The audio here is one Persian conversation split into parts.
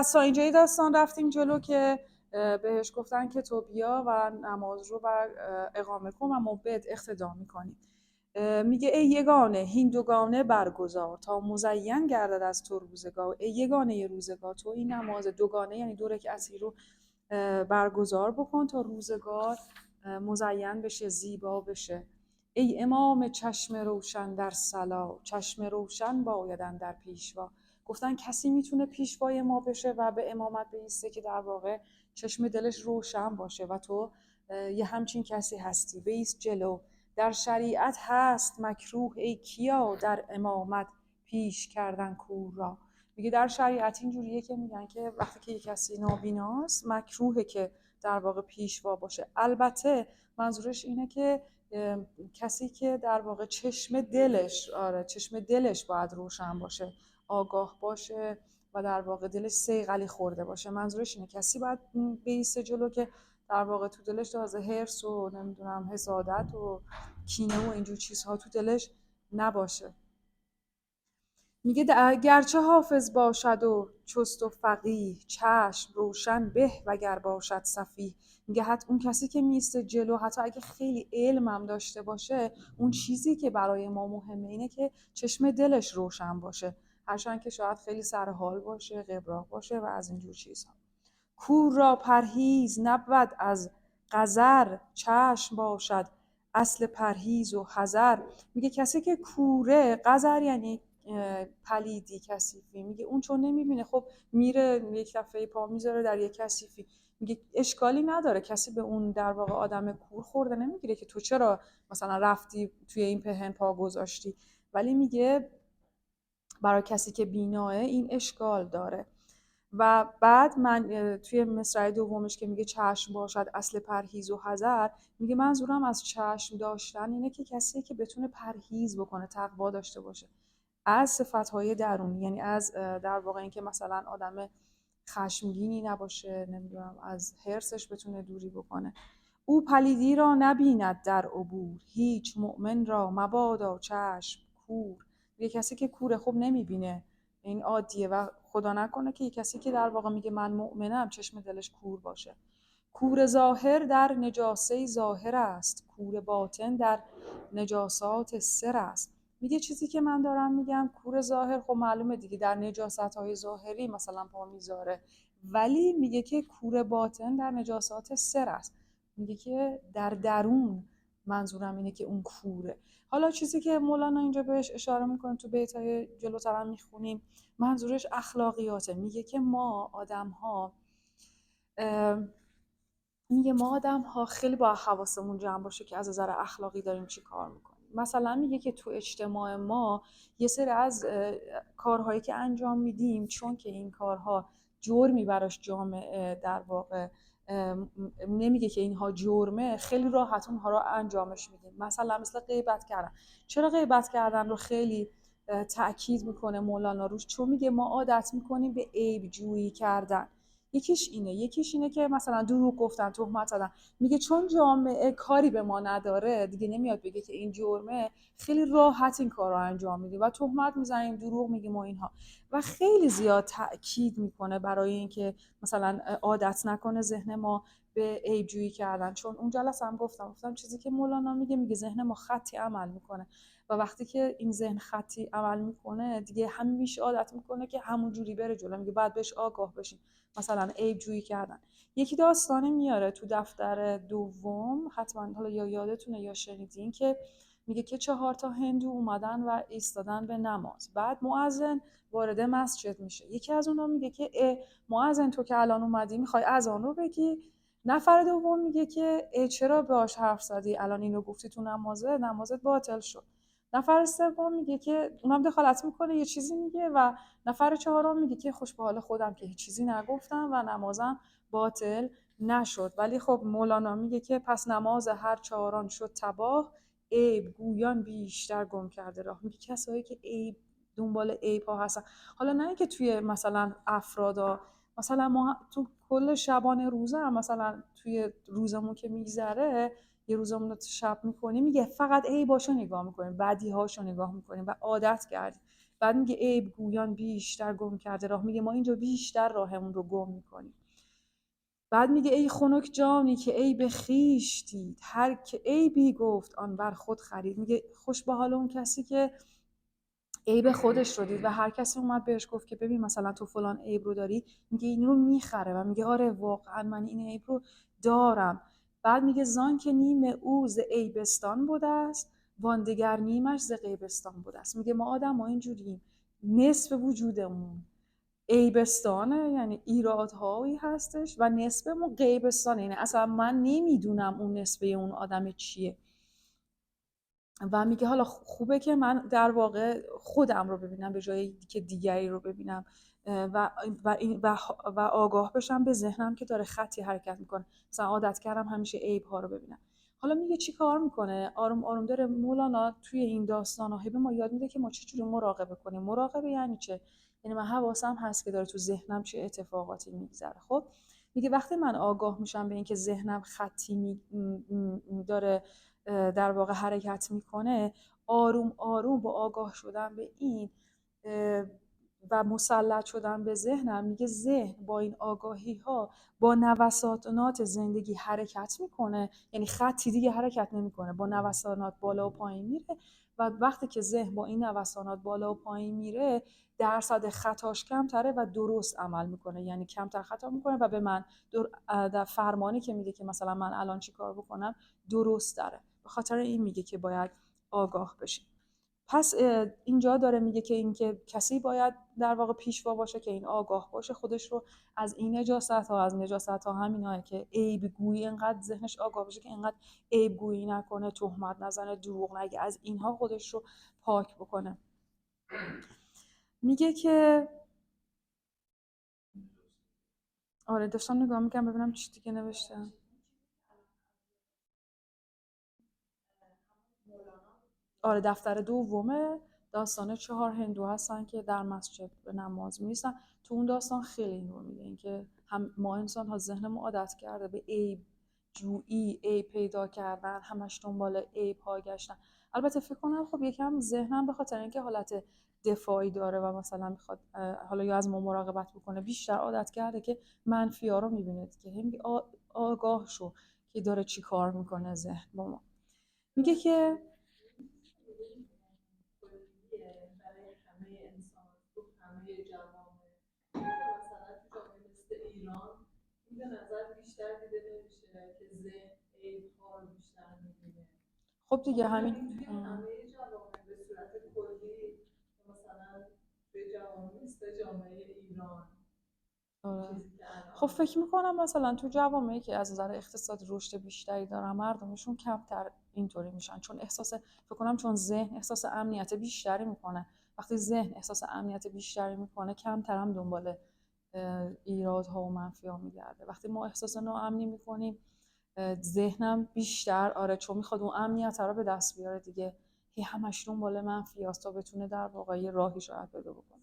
پس تا اینجای داستان رفتیم جلو که بهش گفتن که تو بیا و نماز رو بر اقامه کن و ما بهت اقتدا میکنیم. میگه ای یگانه هین دوگانه برگزار تا مزین گردد از تو روزگار. ای یگانه روزگار، تو این نماز دوگانه یعنی 2 رکعتی رو برگزار بکن تا روزگار مزین بشه، زیبا بشه. ای امام چشم روشن در صلا، چشم روشن بایدن در پیشوا. گفتن کسی میتونه پیشوای ما بشه و به امامت بیسته که در واقع چشم دلش روشن باشه و تو یه همچین کسی هستی. بیست جلو. در شریعت هست مکروه ای کیا، در امامت پیش کردن کور را. میگه در شریعت اینجوریه که میگن که وقتی که یک کسی نابیناست مکروهه که در واقع پیشوا باشه. البته منظورش اینه که کسی که در واقع چشم دلش باید روشن باشه، آگاه باشه و در واقع دلش صیقلی خورده باشه. منظورش اینه کسی باید بیسته جلو که در واقع تو دلش تازه حرص و نمیدونم حسادت و کینه و اینجور چیزها تو دلش نباشه. میگه گرچه حافظ باشد و چست و فقیه، چشم روشن به وگر باشد سفیه. میگه حتی اون کسی که میسته جلو حتی اگه خیلی علم هم داشته باشه، اون چیزی که برای ما مهمه اینه که چشم دلش روشن باشه، هرچند که شاید خیلی سرحال باشه، قبراه باشه و از اینجور چیزها. کور را پرهیز نبود از قذر، چشم باشد اصل پرهیز و حذر. میگه کسی که کوره، قذر یعنی پلیدی، کثیفی. میگه اون چون نمیبینه، خب میره یک دفعه پا میذاره در یک کثیفی. میگه اشکالی نداره، کسی به اون در واقع آدم کور خورده نمیگیره که تو چرا مثلا رفتی توی این پهن پا گذاشتی، ولی میگه برای کسی که بیناه این اشکال داره. و بعد من توی مصرع دومش که میگه چشم باشد اصل پرهیز و حذر، میگه منظورم از چشم داشتن اینه که کسی که بتونه پرهیز بکنه، تقوا داشته باشه از صفتهای درونی، یعنی از در واقع این که مثلا آدم خشمگینی نباشه، نمیدونم از حرصش بتونه دوری بکنه. او پلیدی را نبیند در عبور، هیچ مؤمن را مبادا چشم کور. یه کسی که کوره خب نمیبینه، این عادیه و خدا نکنه که یه کسی که در واقع میگه من مؤمنم چشم دلش کور باشه. کور ظاهر در نجاسه ظاهر است، کور باطن در نجاسات سر است. میگه چیزی که من دارم میگم کور ظاهر خب معلومه دیگه در نجاست های ظاهری مثلا پا میذاره، ولی میگه که کور باطن در نجاسات سر است. میگه که در درون، منظورم اینه که اون کوره. حالا چیزی که مولانا اینجا بهش اشاره میکنه تو بیتای جلوتر هم میخونیم، منظورش اخلاقیاته. میگه که ما آدم ها خیلی با حواسمون جمع باشه که از نظر اخلاقی داریم چی کار میکنیم. مثلا میگه که تو اجتماع ما یه سری از کارهایی که انجام میدیم، چون که این کارها جرمی براش جامعه در واقع نمیگه که اینها جرمه، خیلی راحت اونها رو انجامش میدیم. مثلا مثل غیبت کردن. چرا غیبت کردن رو خیلی تأکید میکنه مولانا روش؟ چون میگه ما عادت میکنیم به عیب جویی کردن. یکیش اینه که مثلا دروغ گفتن، تهمت زدن. میگه چون جامعه کاری به ما نداره دیگه، نمیاد بگه که این جرمه، خیلی راحت این کار رو انجام میدیم و تهمت میزنیم، دروغ میگیم و اینها. و خیلی زیاد تأکید میکنه برای اینکه مثلا عادت نکنه ذهن ما به عیب جویی کردن. چون اون جلسه هم گفتم چیزی که مولانا میگه ذهن ما خطی عمل میکنه و وقتی که این ذهن خطی عمل میکنه دیگه همیشه عادت میکنه که همون جوری بره جلو. میگه بعد بهش آگاه بشیم. مثلا عیب جویی کردن. یکی داستانی میاره تو دفتر دوم، حتما حالا یا یادتونه یا شنیدین، که میگه که 4 هندو اومدن و ایستادن به نماز. بعد مؤذن وارد مسجد میشه. یکی از اونها میگه که مؤذن تو که الان اومدی میخوای اذان رو بگی؟ نفر دوم میگه که چرا باهاش حرف زدی؟ الان اینو گفتی تو نمازت باطل شد. نفر سوم میگه که اونم دخالت میکنه، یه چیزی میگه، و نفر چهارم میگه که خوش به حال خودم که هیچ چیزی نگفتم و نمازم باطل نشد. ولی خب مولانا میگه که پس نماز هر 4 شد تباه، عیب گویان بیشتر گم کرده راه. میگه کسایی که عیب دنبال عیب ها هستن، حالا نه اینکه توی مثلا افرادا، مثلا ما تو کل شبانه روزه هم مثلا توی روزمون که میگذره، یه روزمون رو شب میکنیم، میگه فقط عیباشو نگاه میکنیم، بدیهاشو نگاه میکنیم و عادت کردیم. بعد میگه عیب گویان بیشتر گم کرده راه. میگه ما اینجا بیشتر راهمون رو گم میکنیم. بعد میگه ای خنک جانی که عیب خویش دید، هر که عیبی گفت آن بر خود خرید. میگه خوش به حال اون کسی که عیب خودش رو دید و هر کسی اومد بهش گفت که ببین مثلا تو فلان عیب رو داری، میگه این رو میخره و میگه آره واقعا من این عیب رو دارم. بعد میگه زان که نیم او ز عیبستان بوده است، وان دگر نیمش ز غیبستان بوده است. میگه ما آدم‌ها اینجوریم، نصف وجودمون عیبستانه، یعنی ایرادهایی هستش و نصفمون غیبستانه، یعنی اصلا من نمیدونم اون نصفه اون آدم چیه. و میگه حالا خوبه که من در واقع خودم رو ببینم به جای که دیگری رو ببینم و آگاه بشم به ذهنم که داره خطی حرکت میکنه. مثلا عادت کردم همیشه عیب ها رو ببینم. حالا میگه چی کار میکنه؟ آروم آروم داره مولانا توی این داستان ها به ما یاد میده که ما چجوری مراقبه کنیم. مراقبه یعنی چه؟ یعنی من حواسم هست که داره تو ذهنم چه اتفاقاتی میگذره. خب میگه وقتی من آگاه میشم به اینکه ذهنم خطی داره در واقع حرکت میکنه، آروم آروم با آگاه شدن به این و مسلط شدن به ذهنم، میگه ذهن با این آگاهی ها با نوسانات زندگی حرکت میکنه، یعنی خطی دیگه حرکت نمیکنه، با نوسانات بالا و پایین میره و وقتی که ذهن با این نوسانات بالا و پایین میره درصد خطاش کمتره و درست عمل میکنه، یعنی کمتر خطا میکنه و به من در فرمانی که میده که مثلا من الان چی کار بکنم درست داره. به خاطر این میگه که باید آگاه بشیم. پس اینجا داره میگه که اینکه کسی باید در واقع پیشوا باشه که این آگاه باشه، خودش رو از این نجاست ها همیناه که عیب گویی، اینقدر ذهنش آگاه باشه که اینقدر عیب گویی نکنه، تهمت نزنه، دروغ نگه، از اینها خودش رو پاک بکنه. میگه که آره داشتم نگاه میکنم ببینم چی دیگه نوشتم. آره دفتر دومه، داستان 4 هندو هستن که در مسجد به نماز میرسن. تو اون داستان خیلی این رو میگه، این که هم ما انسان ها ذهنمون عادت کرده به عیب جویی، عیب پیدا کردن، همش دنبال عیب ها گشتن. البته فکر کنم خب یکم ذهنم به خاطر اینکه حالت دفاعی داره و مثلا میخواد حالا یا از ما مراقبت بکنه، بیشتر عادت کرده که منفی ها رو میبینه که هم آگاه شو که داره چی کار میکنه ذهن با ما. میگه که برای همه انسان تو همه جوامع، مثلا تو جامعه مثل ایران این به نظر بیشتر دیده نمیشه که ذهن عیب‌ها رو بیشتر می‌بینه. خب دیگه همین همه جوامع به صورت کلی، مثلا به جوامع مثل جامعه ایران. آره. خب فکر میکنم مثلا تو جوامعی که از نظر اقتصاد رشد بیشتری دارن مردمشون کمتر اینطوری میشن، چون فکر کنم چون ذهن احساس امنیت بیشتری میکنه. وقتی ذهن احساس امنیت بیشتری میکنه کمتر هم دنبال ایرادها و منفی ها میگرده. وقتی ما احساس ناامنی میکنیم ذهنم بیشتر آره چون میخواد اون امنیت رو به دست بیاره دیگه، هی همش دنبال منفی هست تا بتونه در واقع یه راهی شاید پیدا بکنه.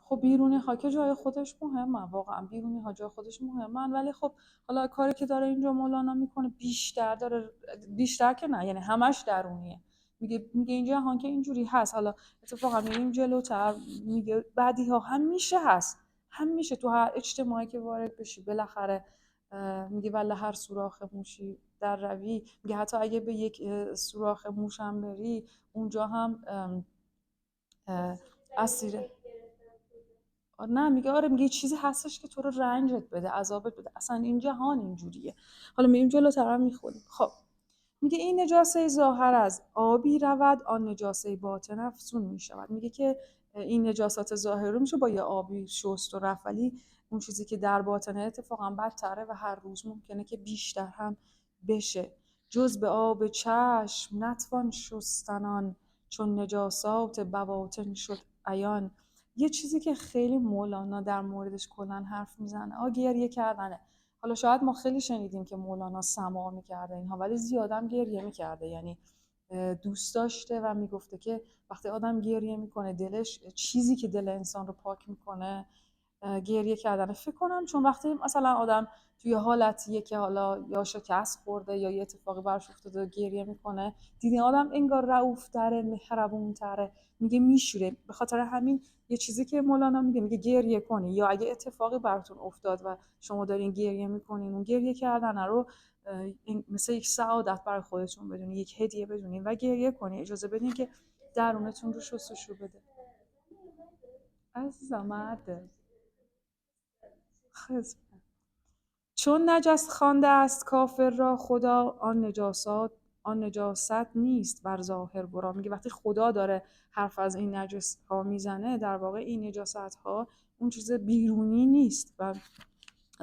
خب بیرونی ها که جای خودش مهمه، واقعا بیرونی ها جای خودش مهمن، ولی خب حالا کاری که داره اینجا مولانا میکنه بیشتر که نه، یعنی همش درونیه. میگه این جهان که اینجوری هست. حالا اتفاقا میریم جلوتر میگه بعدی ها همیشه هست، همیشه تو هر اجتماعی که وارد بشی بالاخره میگه ولی هر سوراخ موشی در روی، میگه حتی اگه به یک سوراخ موش هم بری اونجا هم اسیر نه میگه آره میگه چیزی هستش که تو رو رنجت بده، عذابت بده، اصلا این جهان اینجوریه. حالا میریم جلوتر هم میخونیم. خب میگه این نجاسه ظاهر از آبی رود آن نجاسه باطن افزون میشود. میگه که این نجاسات ظاهر رو میشه با یه آبی شست و رفت، ولی اون چیزی که در باطنه اتفاقا بدتره و هر روز ممکنه که بیشتر هم بشه. جز به آب چشم نتوان شستنان، چون نجاسات بواطن شد عیان. یه چیزی که خیلی مولانا در موردش کلا حرف میزنه گریه کردنه. حالا شاید ما خیلی شنیدیم که مولانا سماع میکرده اینها، ولی زیادم گریه میکرده، یعنی دوست داشته و میگفته که وقتی آدم گریه میکنه دلش چیزی که دل انسان رو پاک میکنه گریه کردن. فکر کنم چون وقتی مثلا آدم توی حالتیه که حالا یا شکست خورده یا یه اتفاقی براش افتاده و گریه میکنه، دیدین آدم انگار رئوف‌تره، مهربون‌تره، میگه میشوره. به خاطر همین یه چیزی که مولانا میگه گریه کنی، یا اگه اتفاقی براتون افتاد و شما دارین گریه میکنین، اون گریه کردن رو مثل یک سعادت برای خودتون بدونین، یک هدیه بدونین و گریه کنین. اجازه بدین که درونتون رو شستشو بده. عزیزم مرده خز. چون نجس خوانده است کافر را خدا، آن نجاست نیست بر ظاهر برا. میگه وقتی خدا داره حرف از این نجس ها میزنه، در واقع این نجاست ها اون چیز بیرونی نیست و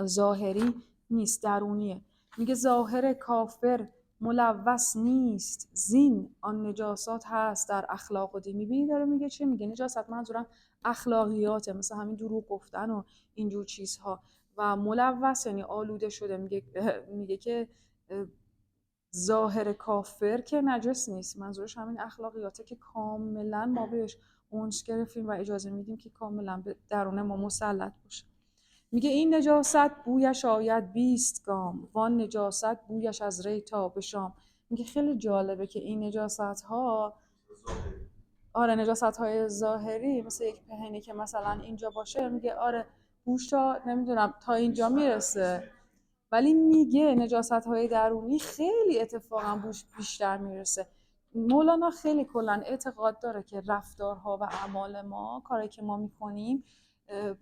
ظاهری نیست، درونیه. میگه ظاهر کافر ملوث نیست، زین آن نجاسات هست در اخلاق و دین. میبینی داره میگه چه میگه؟ نجاست منظورم اخلاقیاته، مثل همین دروغ گفتن و اینجور چیزها. و ملوث یعنی آلوده شده. میگه که ظاهر کافر که نجس نیست، منظورش همین اخلاقیاته که کاملا ما بهش اونس گرفتیم و اجازه میدیم که کاملا به درون ما مسلط باشه. میگه این نجاست بویش آید 20 گام، وان نجاست بویش از ری تا به شام. میگه خیلی جالبه که این نجاست ها، آره نجاست های ظاهری مثل یک پهنی که مثلا اینجا باشه، میگه آره بوش تا نمیدونم تا اینجا میرسه، ولی میگه نجاست های درونی خیلی اتفاقا بوش بیشتر میرسه. مولانا خیلی کلا اعتقاد داره که رفتارها و اعمال ما، کاری که ما میکنیم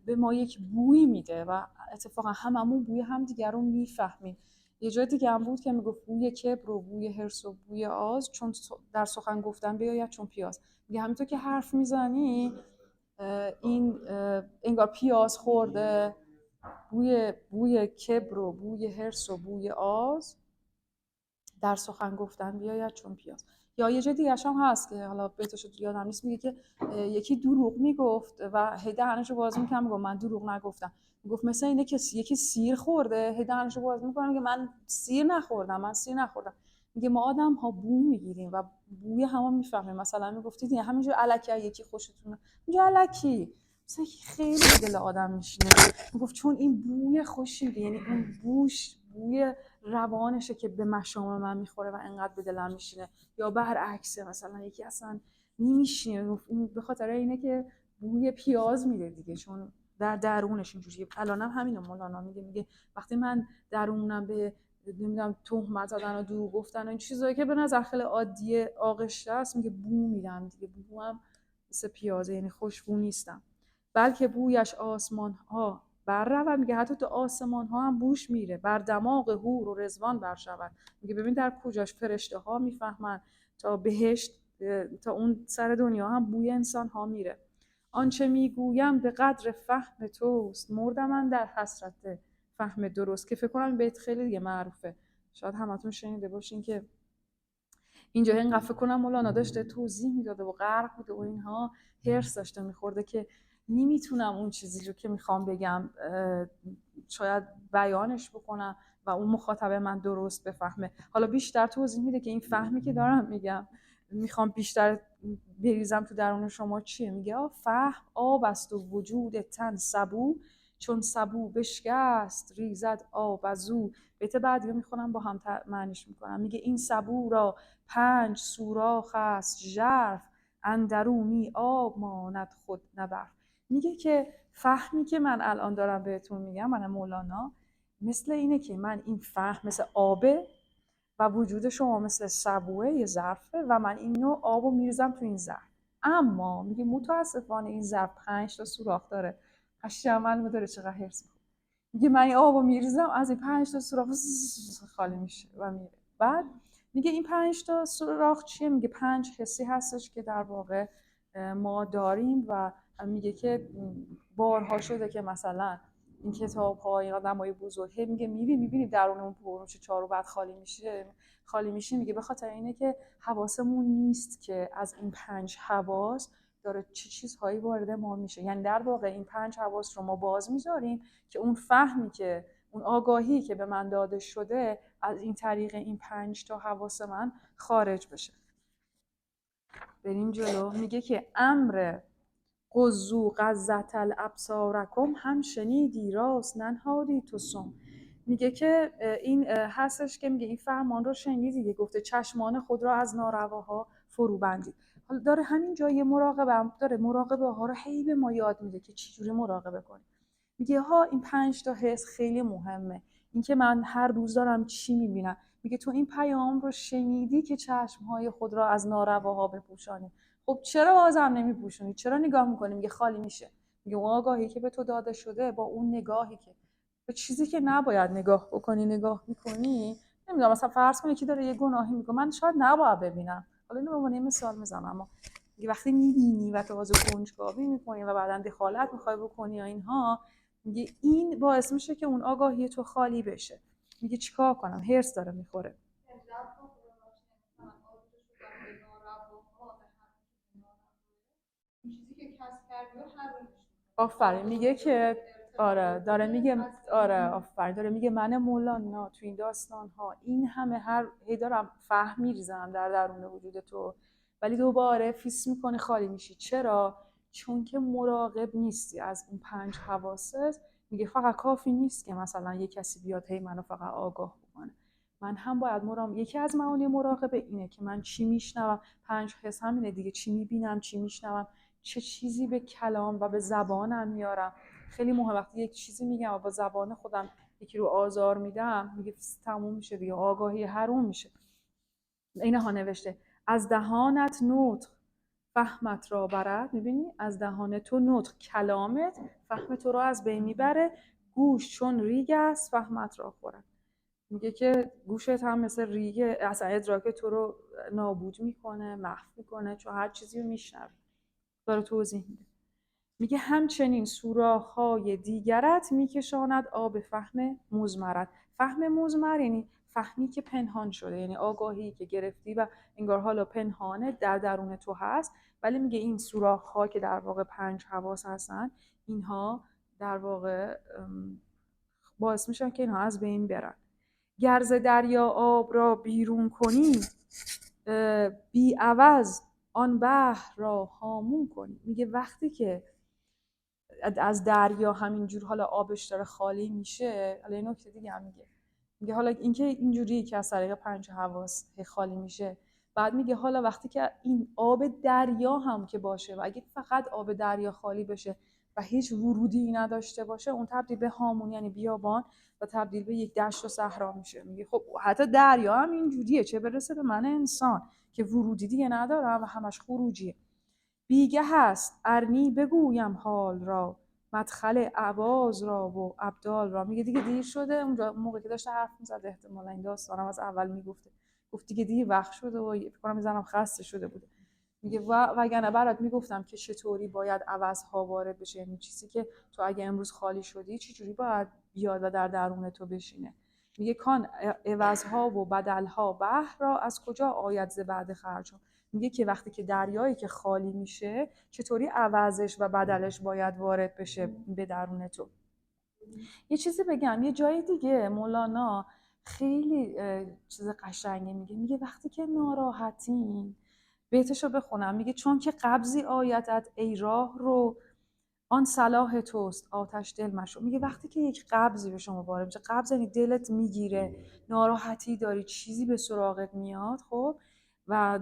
به ما یک بویی میده و اتفاقا هممون بوی همدیگر رو میفهمیم. یه جای دیگه هم بود که میگفت بوی کبر و بوی حرص و بوی آز چون در سخن گفتن بیاید چون پیاز. میگه همینطور که حرف میزنی این انگار پیاز خورده، بوی کبر و بوی حرص و بوی آز در سخن گفتن بیاید چون پیاز. یا یه جای دیگه هم هست که حالا بهتاشو یادم نیست، میگه که یکی دروغ میگفت و هی دهنشو باز میکنه، میگه من دروغ نگفتم. میگفت مثلا اینه که یکی سیر خورده، هی دهنشو باز میکنه میگه من سیر نخوردم. میگه ما آدم ها بو میگیریم و بوی همو میفهمیم. مثلا میگفتید همینجور الکی یکی خوشتونه، اینجا الکی مثلا خیلی به دل آدم میشینه. میگفت چون این بوی خوشی میده، یعنی اون بوی روانشه که به مشام من میخوره و انقدر به دلم میشینه. یا برعکسه، مثلا یکی اصلا نمیشینه، به خاطر اینه که بوی پیاز میده دیگه، چون در درونش اینجوریه. الانم همینو مولانا میگه وقتی من درونم به نمیدونم تهمت زدن و دروغ گفتن و این چیزایی که به نظر خیلی عادیه آغشته است، میگه بو میدم دیگه. بو هم مثل پیازه، یعنی خوشبو نیستم. بلکه بویش آسمان ها بر رود، میگه حتی تو آسمان ها هم بوش میره، بر دماغ حور و رضوان بر شود. میگه ببین در کجاش فرشته ها میفهمن، تا بهشت، تا اون سر دنیا هم بوی انسان ها میره. آنچه میگویم به قدر فهم توست، مردم من در حسرت فهم درست. که فکر کنم بیت خیلی دیگه معروفه، شاید همتون شنیده باشین که اینجا اینقدر فکر کنم مولانا داشته توضیح میداده و غرق بوده و اینها، هرس داشته میخورده که نمیتونم اون چیزی رو که میخوام بگم شاید بیانش بکنم و اون مخاطب من درست بفهمه. حالا بیشتر توضیح میده که این فهمی که دارم میگم میخوام بیشتر بریزم تو درون شما چیه. میگه فهم آب است و وجود تن سبو، چون سبو بشکست ریزد آب از او. بیت بعدی رو میخونم با هم معنیش میکنم. میگه این سبو را 5 سوراخ است ژرف، اندرونی آب ماند خود نه برف. میگه که فهمی که من الان دارم بهتون میگم، من مولانا، مثل اینه که من این فهم مثل آبه و وجود شما مثل سبوه، یه ظرفه و من اینو آبو میریزم تو این ظرف. اما میگه متاسفانه این ظرف 5 تا سوراخ داره. هشت عمل داره، چقدر حرص می‌خوره. میگه من این آبو میریزم، از این 5 تا سوراخ خالی میشه و میره. بعد میگه این 5 تا سوراخ چیه؟ میگه 5 حسی هستش که در واقع ما داریم و میگه که بارها شده که مثلا این کتاب ها، این آدمای بزرگ میگه میبینی درون اون پرونش چارو بعد خالی میشه. میگه به خاطر اینه که حواسمون نیست که از این 5 حواس داره چه چیزهایی وارد ما میشه. یعنی در واقع این 5 حواس رو ما باز میذاریم که اون فهمی که اون آگاهی که به من داده شده از این طریق این 5 تا حواس من خارج بشه. بریم جلو. میگه که امر قزو قزت الابصارکم، هم شنیدی راست ننهادی تو سم. میگه که این هستش که میگه این فرمان رو شنیدی دیگه، گفته چشمان خود را از نارواها فرو بندید. حالا داره همین جای مراقبه داره مراقبه ها رو هی به ما یاد میده که چجوری مراقبه کنیم. میگه ها این 5 تا حس خیلی مهمه. اینکه من هر روز دارم چی میبینم. میگه تو این پیام رو شنیدی که چشمهای خود را از نارواها بپوشانی. خب چرا بازم نمیپوشونی؟ چرا نگاه میکنی میگه خالی میشه؟ میگه اون آگاهی که به تو داده شده با اون نگاهی که به چیزی که نباید نگاه بکنی نگاه میکنی. نمیدونم مثلا فرض کن یکی داره یه گناهی میکنه، من شاید نباید ببینم، حالا اینو به عنوان مثال میزنم، اما میگه وقتی میبینی و تازه کنجکاوی میکنی و بعدن دخالت میخوای بکنی یا اینها، میگه این باعث میشه که اون آگاهی تو خالی بشه. میگه چیکار کنم؟ هرس داره میخوره. آفرین میگه که آره داره میگه آره آفرین داره میگه من مولانا تو این داستان ها این همه هر هی دارم فهم میریزم در درون وجود تو، ولی دوباره فیس میکنه خالی میشی. چرا؟ چون که مراقب نیستی از اون 5 حواست. میگه فقط کافی نیست که مثلا یه کسی بیاد هی منو فقط آگاه بکنه، من هم باید یکی از معانی مراقبه اینه که من چی میشنوم. 5 حس همینه دیگه، چی میبینم، چی میشنوم، چه چیزی به کلام و به زبانم میارم. خیلی مهمه وقتی یک چیزی میگم و با زبان خودم یکی رو آزار میدم، میگه تموم میشه دیگه، آگاهی حروم میشه. اینها نوشته از دهانت نطق فهمت را برد. میبینی از دهان تو نطق کلامت فهم تو را از بین میبره. گوش چون ریگ است فهمت را خورد. میگه که گوشت هم مثل ریگ، اصلا ادراک تو رو نابود میکنه، محو میکنه، چون هر چیزی رو میشنوی. داره توضیح میده. میگه همچنین سوراخ‌های دیگرت میکشاند آب فهم مزمرت. فهم مزمر یعنی فهمی که پنهان شده، یعنی آگاهی که گرفتی و انگار حالا پنهانه در درون تو هست، ولی میگه این سوراخ‌ها که در واقع 5 حواس هستن، اینها در واقع باعث میشن که اینها از بین برن. گرز دریا آب را بیرون کنی، بی عوض آن بحر را هامون کنی. میگه وقتی که از دریا همینجور حالا آبش داره خالی میشه، حالا این نکته دیگه هم میگه حالا اینکه اینجوری که از طریق 5 حواس خالی میشه، بعد میگه حالا وقتی که این آب دریا هم که باشه و اگه فقط آب دریا خالی بشه و هیچ ورودی نداشته باشه، اون تبدیل به هامون یعنی بیابان و تبدیل به یک دشت و صحرا میشه. میگه خب حتی دریا هم اینجوریه، چه برسه به من انسان که ورودی دیگه ندارم و همش خروجیه. بیگه هست ارنی بگویم حال را، مدخل اعواض را و ابدال را. میگه دیگه دیر شده. اونجا موقع که داشته حرف میزد احتمالا این داستانم از اول میگفته، گفت دیگه دیر وقت شده و فکر کنم میزنم خسته شده بوده. میگه وگرنه برات میگفتم که چطوری باید عوضها وارد بشه، یعنی چیزی که تو اگه امروز خالی شدی چجوری باید بیاد و در درون تو بشینه. میگه کان عوضها و بدلها بحر را، از کجا آید ز بعد خرج. میگه که وقتی که دریایی که خالی میشه چطوری عوضش و بدلش باید وارد بشه به درون تو. یه چیزی بگم، یه جای دیگه مولانا خیلی چیز قشنگی میگه وقتی که ناراحتین، بیتشو بخونم، میگه چون که قبضی آیتت ای راه رو، آن صلاح توست آتش دل مشو. میگه وقتی که یک قبضی به شما وارد میشه، قبض یعنی دلت میگیره، ناراحتی داری، چیزی به سراغت میاد، خب و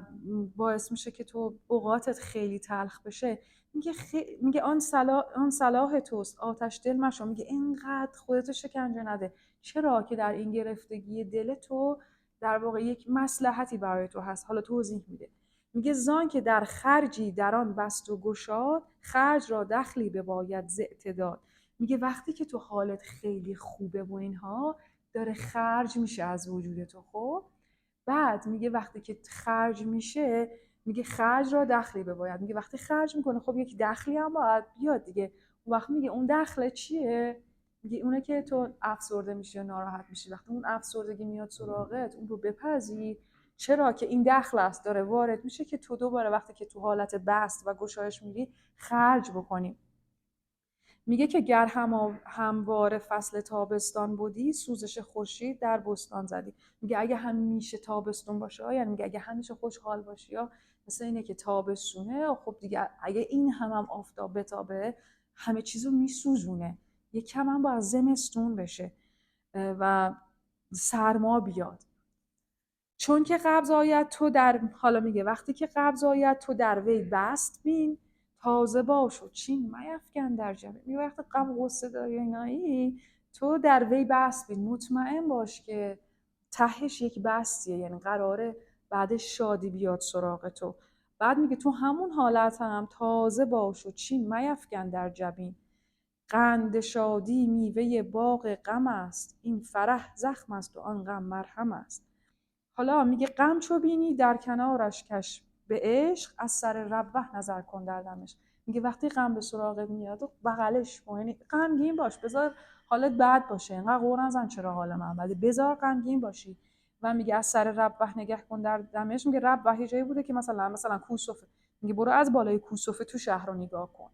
باعث میشه که تو اوقاتت خیلی تلخ بشه، میگه آن صلاح توست آتش دل مشو. میگه اینقدر خودت شکنجه نده. چرا؟ که در این گرفتگی دل تو در واقع یک مصلحتی برای تو هست. حالا توضیح میده. میگه زان که در خرجی در آن بست و گشاد، خرج را دخلی بباید ز اعتداد. میگه وقتی که تو حالت خیلی خوبه و اینها، داره خرج میشه از وجود تو. خب بعد میگه وقتی که خرج میشه، میگه خرج را دخلی بباید. میگه وقتی خرج میکنه خب یک دخلی هم باید بیاد دیگه. اون وقت میگه اون دخله چیه؟ میگه اونه که تو افسرده میشی یا ناراحت میشی. وقتی اون افسردگی میاد سراغت، اون رو بپذیر. چرا؟ که این دخل است داره وارد میشه که تو دوباره وقتی که تو حالت بست و گشایش میری خرج بکنی. میگه که گر همواره فصل تابستان بودی، سوزش خورشید در بستان زدی. میگه اگه همیشه تابستون باشه، یعنی میگه اگه همیشه خوشحال باشی یا مثل اینه که تابستونه، خب دیگه اگه این هم آفتاب بتابه همه چیزو میسوزونه، یکم هم باید زمستون بشه و سرما بیاد. چون که قبض آید تو در، حالا میگه وقتی که قبض آید تو در وی بست بین، تازه باش و چین میفکن در جبین. میگه وقتی غم و غصه داری اینایی، تو در وی بست بین، مطمئن باش که تهش یک بستیه، یعنی قراره بعدش شادی بیاد سراغ تو. بعد میگه تو همون حالت هم تازه باش و چین میفکن در جبین، قند شادی میوه باغ غم است، این فرح زخم است و آن غم مرهم است. حالا میگه غم چو بینی در کنارش کش، به عشق از سر روح نظر کن در دمش. میگه وقتی غم به سراغت میاد و بغلش کن، یعنی غمگین باش، بذار حالت بد باشه، اینقدر غور نزن چرا حال من بده، بذار غمگین باشی. و میگه از سر روح نگه کن در دمش. میگه روح یه جایی بوده که مثلا کوسوفه، میگه برو از بالای کوسوفه تو شهر رو نگاه کن،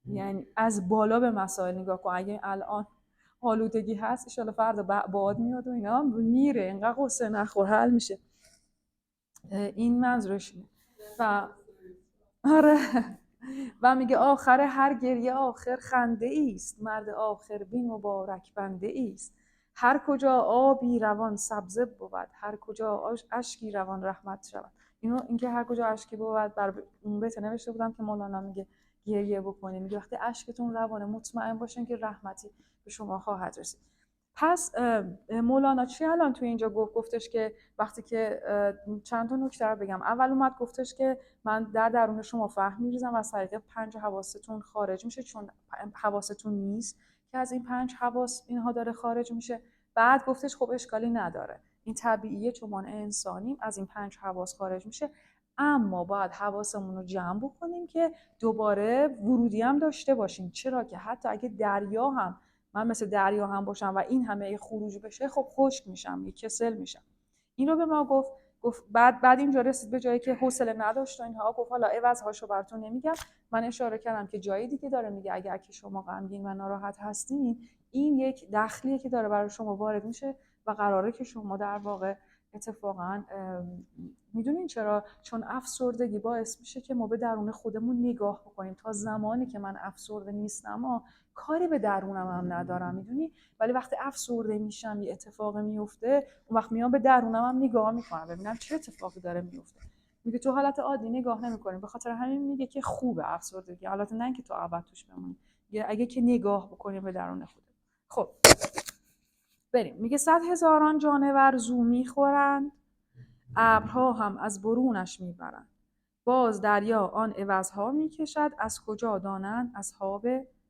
یعنی از بالا به مسائل نگاه کن. اگه الان آلودگی هست ان شاءالله فردا باد میاد و اینا میره، اینقدر قصه نخور حل میشه. این منظورش اینه. و آره و میگه آخر هر گریه آخر خنده است، مرد آخر بین مبارک بنده است. هر کجا آبی روان سبزه بود، هر کجا اشکی روان رحمت شود. اینکه هر کجا اشکی بود، بر اون بیت نوشته بودم که مولانا میگه گریه بکنید، میگه وقتی اشکتون روانه مطمئن باشین که رحمتی به شما خواهد رسید. پس مولانا چی الان تو اینجا گفتش که وقتی که چند تا نکته رو بگم. اول اومد گفتش که من در درون شما فهم میریزم و از طریق 5 حواستون خارج میشه، چون حواستون نیست که از این 5 حواس اینها داره خارج میشه. بعد گفتش خب اشکالی نداره، این طبیعیه، چون ما انسانیم، از این 5 حواس خارج میشه، اما باید حواسمون رو جمع بکنیم که دوباره ورودی هم داشته باشیم. چرا که حتی اگه دریا هم، من مثل دریا هم باشم و این همه خروج بشه، خب خشک میشم، یه کسل میشم. این رو به ما گفت بعد اینجا رسید به جایی که حوصله نداشت و اینها، گفت حالا عوض‌هاشو براتون نمیگم. من اشاره کردم که جایی دیگه داره میگه اگه شما غمگین و ناراحت هستین، این یک دخلیه که داره برای شما وارد میشه و قراره که شما در واقع اتفاقا میدونین چرا؟ چون افسردگی باعث میشه که ما به درون خودمون نگاه بکنیم. تا زمانی که من افسرده نیستم کاری به درونم هم ندارم، میدونی؟ ولی وقتی افسرده میشم یه اتفاقی میفته، اون وقت میام به درونم هم نگاه میکنم ببینم چه اتفاقی داره میفته. میگه تو حالت عادی نگاه نمیکنیم، به خاطر همین میگه که خوبه افسردگی، حالت نه که تو ابد توش بمونی، اگه که نگاه بکنیم به درون خودمون. خب بریم. میگه 100,000 جانور زو میخورند، ابرها هم از برونش میبرند. باز دریا آن عوضها میکشد، از کجا دانند اصحاب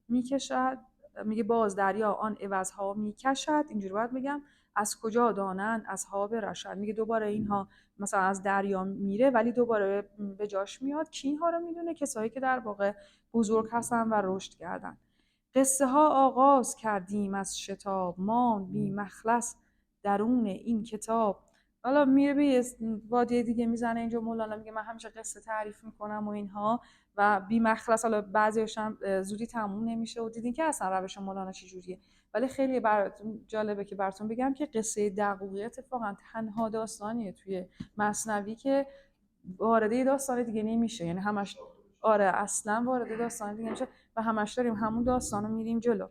میکشد. میگه باز دریا آن عوضها میکشد، اینجوری باید بگم، از کجا دانند اصحاب رشد. میگه دوباره اینها مثلا از دریا میره ولی دوباره به جاش میاد. کی اینها رو میدونه؟ کسایی که در واقع بزرگ هستن و رشد کردن. قصه ها آغاز کردیم از شتاب، ما بی مخلص درون این کتاب. حالا میره به یه وادی دیگه میزنه. اینجا مولانا میگه من همیشه قصه تعریف میکنم و اینها و بی مخلص. حالا بعضیش هم زودی تموم نمیشه و دیدین که اصلا روش مولانا چجوریه. ولی خیلی براتون جالبه که براتون بگم که قصه دقوقی اتفاقا تنها داستانیه توی مثنوی که وارد داستان دیگه نمیشه، یعنی همش آره اصلا وارد داستان دیگه نمیشه و همش داریم همون داستانو میریم جلو.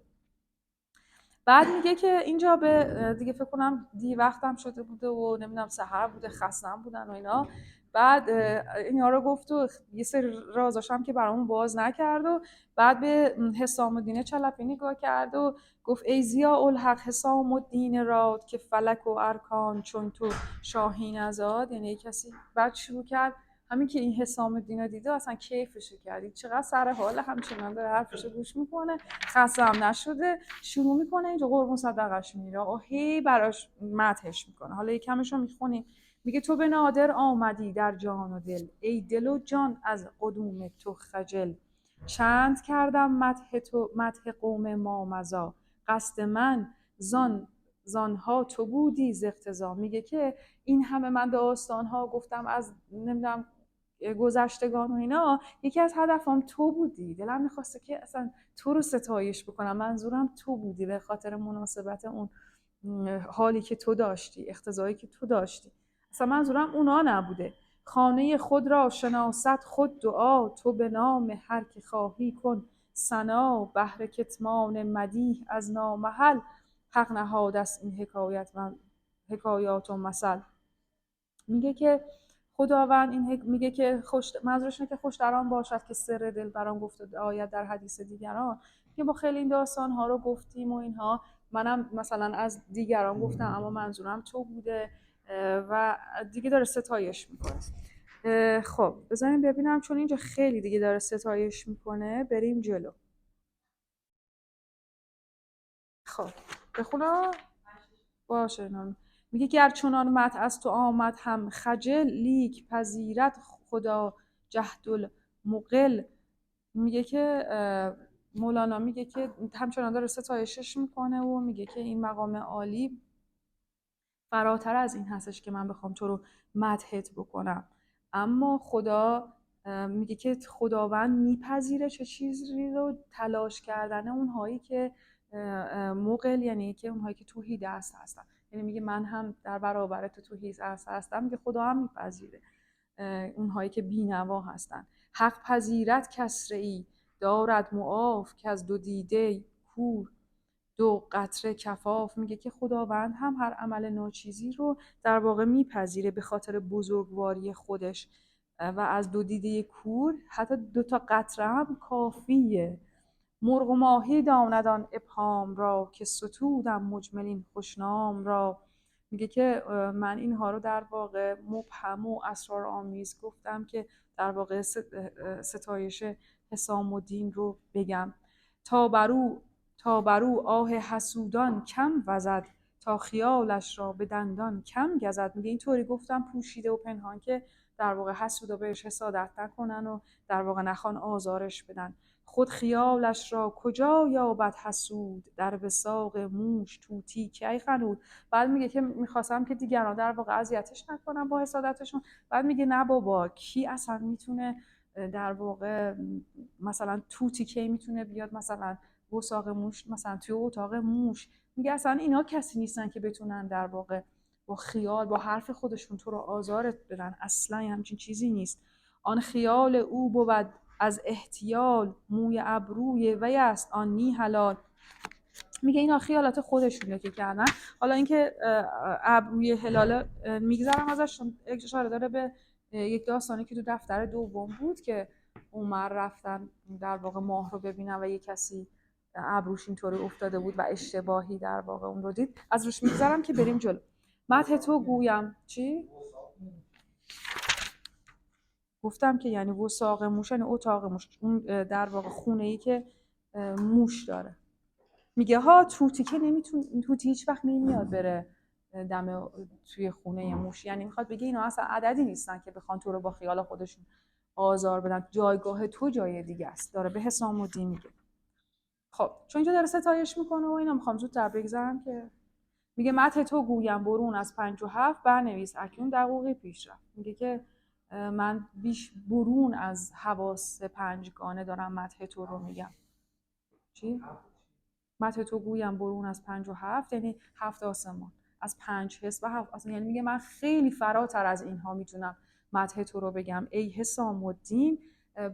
بعد میگه که اینجا به دیگه فکر کنم وقتم شده بوده و نمیدونم سحر بوده، خستم بودن و اینا. بعد اینا رو گفت و یه سری رازاش هم که برامون باز نکرد و بعد به حسام الدین چلپی نگاه کرد و گفت ای ضیاء الحق حسام الدین راد، که فلک و ارکان چون تو شاهین ازاد. یعنی کسی بعد شروع کرد همین که این حسام الدین رو دیده اصلا کیفش کرد، چقدر سر حال همچنان داره حرفشو گوش میکنه، خسته هم نشده، شروع میکنه اینجا قربون صدقش میره و هی براش مدحش میکنه. حالا یکمش رو میخونیم. میگه تو به نادر آمدی در جان و دل، ای دل و جان از قدوم تو خجل. چند کردم مدح قوم ما مضی، قصد من زانها تو بودی ز اقتضا. میگه که این همه من داستانها گفتم از نمیدونم گذشتگان و اینا، یکی از هدفم تو بودی، دلم میخواسته که اصلا تو رو ستایش بکنم، منظورم تو بودی به خاطر مناسبت اون حالی که تو داشتی، اقتضایی که تو داشتی، اصلا منظورم اونا نبوده. خانه خود را شناست خود دعا، تو به نام هر که خواهی کن ثنا. بهر کتمان مدیح از نامحل، حق نهاده است این حکایات و مثل. میگه که خداوند میگه که منظورش اینه که خوش در آن باشد که سر دل برام گفته آید در حدیث دیگران، که ما خیلی این داستان ها رو گفتیم و اینها، منم مثلا از دیگران گفتم اما منظورم تو بوده و دیگه داره ستایش میکنه. خب بذاریم ببینم، چون اینجا خیلی دیگه داره ستایش میکنه، بریم جلو. خب بخونم باشه. میگه گر چنان مدح از تو آمد هم خجل، لیک پذیرد خدا جهد المقل. میگه که مولانا میگه که همچنان داره ستایشش میکنه و میگه که این مقام عالی فراتر از این هستش که من بخوام تو رو مدحت بکنم، اما خدا میگه که خداوند میپذیره چه چیزی رو؟ تلاش کردن اونهایی که مقل، یعنی که اونهایی که توحید دست هستن. یعنی میگه من هم در برابر تو توحید دست هستم، میگه خدا هم میپذیره اونهایی که بینوا هستن. حق پذیرت کسره‌ای دارد معاف، که از دو دیده کور دو قطره کفاف. میگه که خداوند هم هر عمل ناچیزی رو در واقع میپذیره به خاطر بزرگواری خودش و از دو دیده کور حتی 2 قطره هم کافیه. مرغ و ماهی داند آن ابهام را، که ستودم مجملین خوشنام را. میگه که من اینها رو در واقع مبهم و اسرارآمیز گفتم که در واقع ستایش حسام الدین رو بگم. تا برو آه حسودان کم وزد، تا خیالش را به دندان کم گزد. میگه اینطوری گفتم پوشیده و پنهان که در واقع حسودا بهش حسادت نکنن و در واقع نخوان آزارش بدن. خود خیالش را کجا یابد حسود، در وثاق موش طوطی کی خنود. بعد میگه که میخواستم که دیگران در واقع اذیتش نکنم با حسادتشون، بعد میگه نه بابا، کی اصلا میتونه در واقع مثلا طوطی کی میتونه بیاد مثلا وثاق موش مثلا توی اتاق موش. میگه اصلا اینا کسی نیستن که بتونن در واقع با خیال با حرف خودشون تو رو آزارت بدن، اصلا همچین چیزی نیست. آن خیال او بود از احتیال، موی ابروی وی است آن نی حلال. میگه اینا خیالات خودشونه که کردن. حالا اینکه ابروی هلال میگذرم ازش، اشاره داره به یک داستانی که تو دفتر دوم بود که عمر رفتن در واقع ماه رو ببینن و یک کسی ابروش اینطوری افتاده بود و اشتباهی در واقع اون رو دید. از روش میگذرم که بریم جلو. مدح تو گویم چی؟ گفتم که یعنی وثاق موش، یعنی اتاق موش، اون در واقع خونه‌ای که موش داره. میگه ها طوطی که نمیتونه، طوطی هیچ وقت نمیاد بره دم توی خونه موش، یعنی میخواد بگه اینا اصلا عددی نیستن که بخوان تو رو با خیال خودشون آزار بدن، جایگاه تو جای دیگه است. داره به حسام الدین میگه. خب چون اینجا داره ستایش میکنه و اینا، میخوام زودتر بگذرم که میگه مدح تو گویم برون از 5 و 7، برنویس اکنون دقوقی پیش رفت. میگه که من بیش برون از حواس 5 گانه دارم مدح تو رو میگم. چی؟ مدح تو گویم برون از 5 و 7 یعنی 7 آسمان، از 5 حس و 7 آسمان. یعنی میگه من خیلی فراتر از اینها میتونم مدح تو رو بگم ای حسام الدین.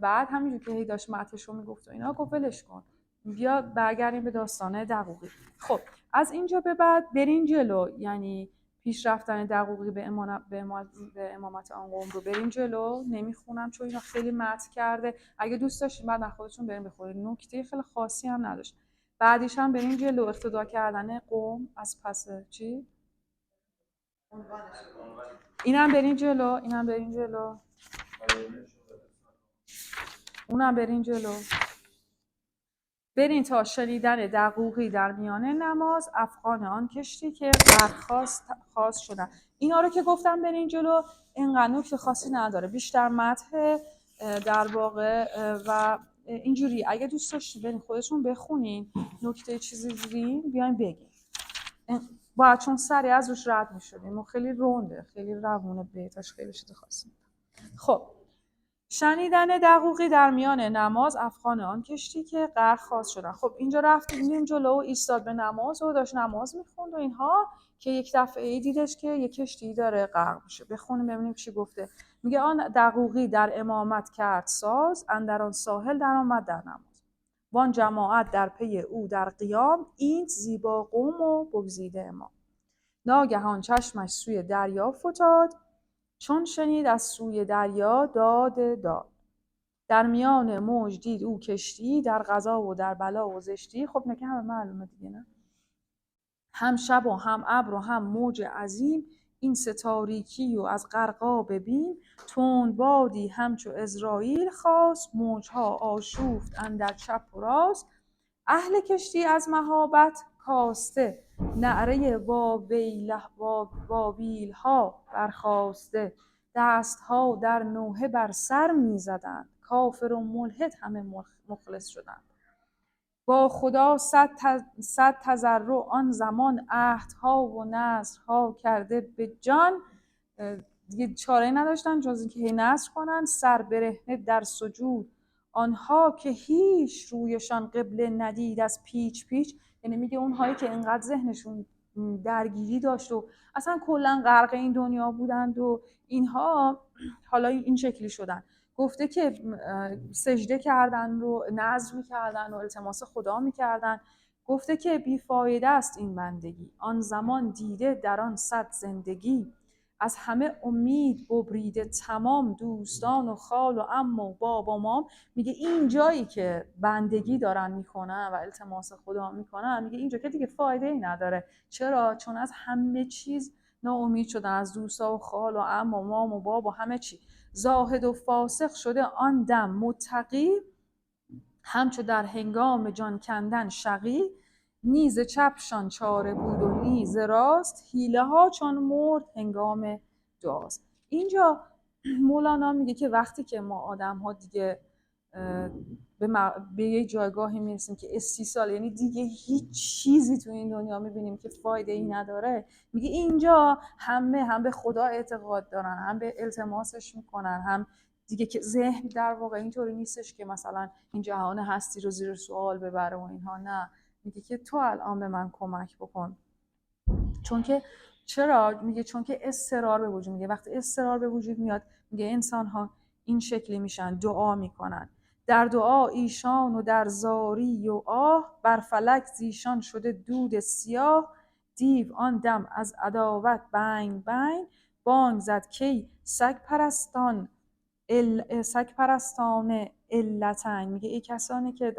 بعد همینجور که هی داشت مدحش رو میگفت و اینا، گفت ولش کن، بیا برگردیم به داستان دقوقی. خب از اینجا به بعد برین جلو، یعنی پیش رفتن دقوقی به امامت آن قوم رو برین جلو. نمیخونم چون اینا خیلی متن کرده، اگه دوست داشتین بعد خودتون برین بخورید، نکته خیلی خاصی هم نداشت. بعدیش هم برین جلو، اقتدا کردن قوم از پس چی؟ اینم برین جلو، اینم برین جلو، اونم برین جلو. برین تا شنیدن دقوقی در میان نماز، افغان آن کشتی که خاص شدن. اینا رو که گفتم برین جلو، اینقدر نکته خاصی نداره، بیشتر مدح در واقع و اینجوری. اگه دوست داشتین برین خودتون بخونین، نکته چیزی دیدین بیاین بگین. باید چون سری از روش رد میشدیم و خیلی رونده، خیلی روونه، بیتاش خیلی شده خاصی. خب شنیدن دقوقی در میان نماز، افغان آن کشتی که غرق خواست شدن. خب اینجا رفتیم جلو و ایستاد به نماز و داشت نماز میخوند و اینها، که یک دفعه دیدش که یک کشتی داره غرق میشه. بخونیم ببینیم چی گفته. میگه آن دقوقی در امامت کرد ساز، اندر آن ساحل در آمد در نماز. وان جماعت در پی او در قیام، این زیبا قوم و بگزیده امام. ناگهان چشمش سوی دریا فتاد، چون شنید از سوی دریا داد. در میان موج دید او کشتی، در قضا و در بلا و زشتی. خب نه که همه معلومه دیگه، نه؟ هم شب و هم ابر و هم موج عظیم، این سه تاریکی و از غرقا ببین. تند بادی همچو عزراییل خاست، موجها آشوفت اندر چپ و راست. اهل کشتی از مهابت کاسته، نعره واویلها برخاسته. دستها در نوحه بر سر می زدند، کافر و ملحد همه مخلص شدند. با خدا صد تضرع آن زمان، عهدها و نذرها کرده به جان. دیگه چاره نداشتن جز اینکه هی نذر کنن، سر برهنه در سجود آنها که هیچ رویشان قبله ندید از پیچ. یعنی میگه اونهایی که انقدر ذهنشون درگیری داشت و اصلا کلا غرق این دنیا بودند و اینها حالا این شکلی شدن. گفته که سجده کردن رو نذر میکردن و التماس خدا میکردن. گفته که بیفایده است این بندگی، آن زمان دیده در آن صد زندگی. از همه امید ببریده تمام، دوستان و خال و عم و باب و مام. میگه این جایی که بندگی دارن میکنن و التماس خدا میکنن، میگه اینجا که دیگه فایده ای نداره. چرا؟ چون از همه چیز ناامید شدن، از دوستا و خال و عم و مام و باب و همه چی. زاهد و فاسق شده آن دم متقی، همچو در هنگام جان کندن شقی. نیز چپشان چاره بود و نیز راست، حیله ها چون مرد هنگام دعاست. اینجا مولانا میگه که وقتی که ما آدم ها دیگه به یه جایگاهی میرسیم که استیصال، یعنی دیگه هیچ چیزی تو این دنیا میبینیم که فایده ای نداره، میگه اینجا هم به خدا اعتقاد دارن، هم به التماسش میکنن، هم دیگه که ذهن در واقع اینطوری نیستش که مثلا این جهان هستی رو زیر سوال ببره و اینها. نه، میگه که تو الان به من کمک بکن. چون که چرا؟ میگه چون که اضطرار به وجود، میگه وقتی اضطرار به وجود میاد، میگه انسان ها این شکلی میشن، دعا میکنن. در دعا ایشان و در زاری و آه، بر فلک زیشان شده دود سیاه. دیو آن دم از عداوت بنگ بانگ زد کی سگ پرستان علتن. میگه ای کسانی که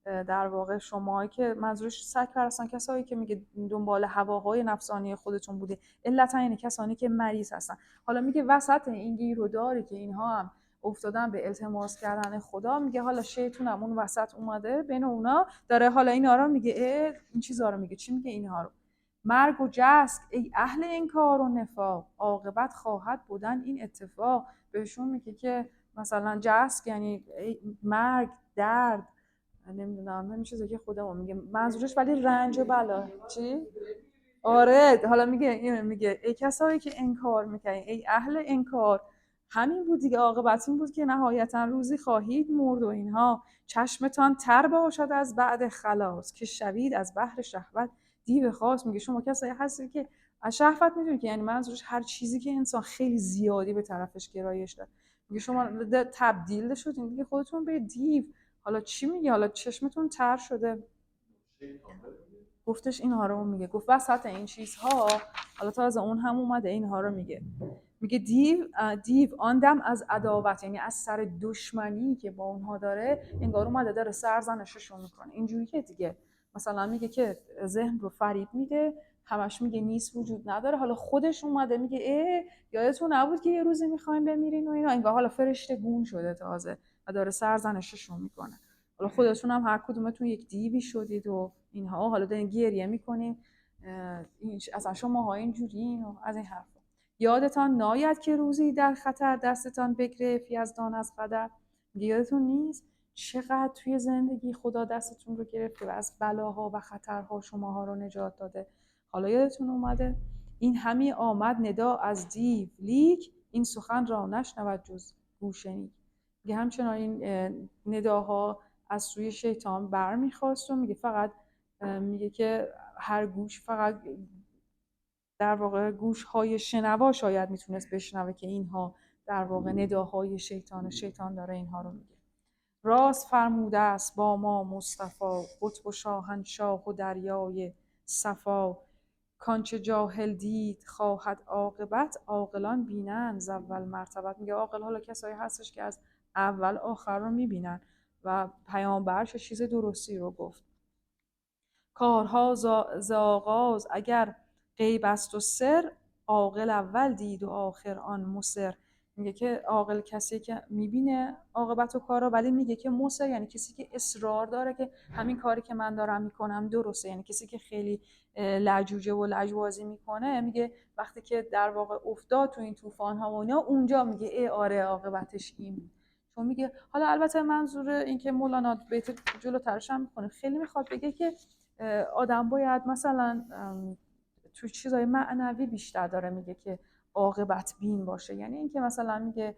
در واقع شماهایی که منظورش سگ پرستان، کسایی که میگه دنبال هواهای نفسانی خودتون بوده، علتن یعنی کسانی که مریض هستن. حالا میگه وسط این گیروداری که اینها هم افتادن به التماس کردن خدا، میگه حالا شیطون هم اون وسط اومده بین اونا، داره حالا اینا رو میگه این چیزا رو میگه. چی میگه اینها رو؟ مرگ و جسک ای اهل انکار و نفاق، عاقبت خواهد بودن این اتفاق. بهشون میگه که مثلا جسک یعنی مرگ، درد، نمیدونم همین چیزا که خودمون میگه منظورش، ولی رنج و بلا. چی؟ آره، حالا میگه ای کسایی که انکار میکنین، ای اهل انکار، همین بود دیگه، عاقبت این بود که نهایتا روزی خواهید مرد و اینها. چشمتان تر باشد از بعد خلاص، که شوید از بحر شهوت دیو خاص. میگه شما کسایی هستی که از شهوت میدونید که یعنی منظورش هر چیزی که انسان خیلی زیادی به طرفش گرایش داره. میگه شما تبدیل شدین دیگه خودتون به دیو. حالا چی میگه؟ حالا چشمتون تر شده. گفتش اینها رو میگه، گفت وسط این چیزها حالا تازه اون هم اومده اینها رو میگه. میگه دیو آن دم از عداوت، یعنی از سر دشمنی که با اونها داره، انگار اومده داره سرزنششون میکنه. اینجوری که دیگه مثلا میگه که ذهن رو فریب میده، همش میگه نیست، وجود نداره. حالا خودش اومده میگه یادتون نبود که یه روزی میخوایم بمیرین و اینا. انگار حالا فرشته گون شده تازه و داره سرزنششون میکنه. حالا خودتون هم هر کدومتون یک دیوی شدید و اینها، حالا دارین گریه میکنین اصلا شماها اینجورین و از این حرفا. یادتان ناید که روزی در خطر دستتان بگرفت یزدان از قدر. یادتون نیست چقدر توی زندگی خدا دستتون رو گرفته و از بلاها و خطرها شماها رو نجات داده. حالا یادتون اومده این همی آمد ندا از دیو، لیک این سخن را نشنود جز گوش نیک. میگه همچنان این نداها از سوی شیطان برمیخواست و میگه فقط میگه که هر گوش، فقط در واقع گوش های شنوا شاید میتونست بشنوه که اینها در واقع نداهای شیطان داره اینها رو میگه. راست فرموده است با ما مصطفی، قطب و شاهنشاه و دریای صفا. کانچه جاهل دید خواهد عاقبت، عاقلان بینند ز اول مرتبت. میگه عاقل حالا کسایی هستش که از اول آخر رو میبینن و پیامبر چه چیز درستی رو گفت. کارها ز آغاز اگر غیب است و سر، عاقل اول دید و آخر آن مصر. میگه که عاقل کسی که میبینه عاقبت و کارا، ولی میگه که مصر یعنی کسی که اصرار داره که همین کاری که من دارم میکنم درسته. یعنی کسی که خیلی لجوجه و لجبازی میکنه، میگه وقتی که در واقع افتاد تو این طوفان ها و اینا، اونجا میگه ای آره عاقبتش این. چون میگه حالا البته منظور این که مولانا بیت جلوترش هم میکنه، خیلی میخواد بگه که آدم باید مثلا تو چیزای معنوی بیشتر داره میگه که عاقبت بین باشه. یعنی اینکه مثلا میگه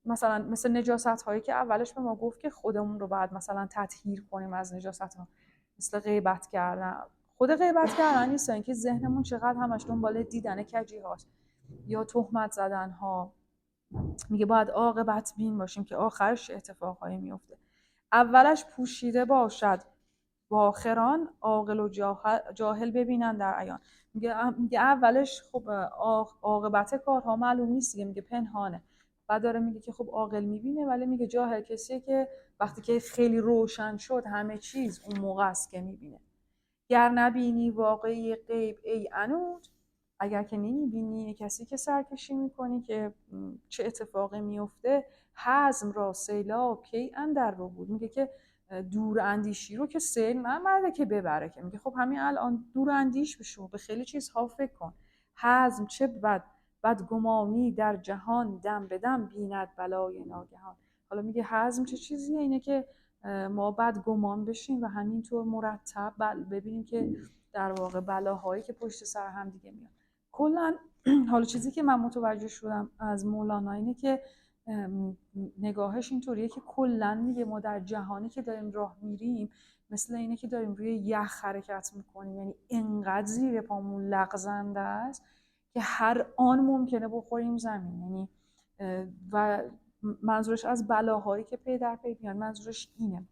مثلا مثل نجاست هایی که اولش به ما گفت که خودمون رو باید مثلا تطهیر کنیم از نجاست ها، مثل غیبت کردن. خود غیبت کردن نیست، اینکه ذهنمون چقدر همش دنبال دیدن کجی هاست یا تهمت زدن ها. میگه باید عاقبت بین باشیم که آخرش اتفاقایی میفته. اولش پوشیده باشد با آخران، عاقل و جاهل ببینن در عیان. میگه اولش خب عاقبت کارها معلوم نیست، میگه پنهانه. بعد داره میگه که خب عاقل میبینه، ولی میگه جاهل کسیه که وقتی که خیلی روشن شد همه چیز، اون موقع است که میبینه. گر نبینی واقعی غیب ای عنود، اگر که نمیبینی کسی که سرکشی میکنی که چه اتفاقی میفته، حزم را سیلاب کی اندر رو بود. میگه که دور اندیشی رو که سیل نمرده که ببره، که میگه خب همین الان دور اندیش بشو، به خیلی چیزها فکر کن. حزم چه بدگمانی در جهان، دم به دم بیند بلای ناگهان. حالا میگه حزم چه چیزیه؟ اینه که ما بدگمان بشیم و همینطور مرتب ببینیم که در واقع بلاهایی که پشت سر هم دیگه میاد. کلا حالا چیزی که من متوجه شدم از مولانا اینه که نگاهش اینطوریه که کلا میگه ما در جهانی که داریم راه میریم مثل اینه که داریم روی یخ حرکت میکنیم. یعنی انقدر زیر پامون لغزنده است که هر آن ممکنه بخوریم زمین. یعنی و منظورش از بلاهایی که پی در پی میاد منظورش اینه.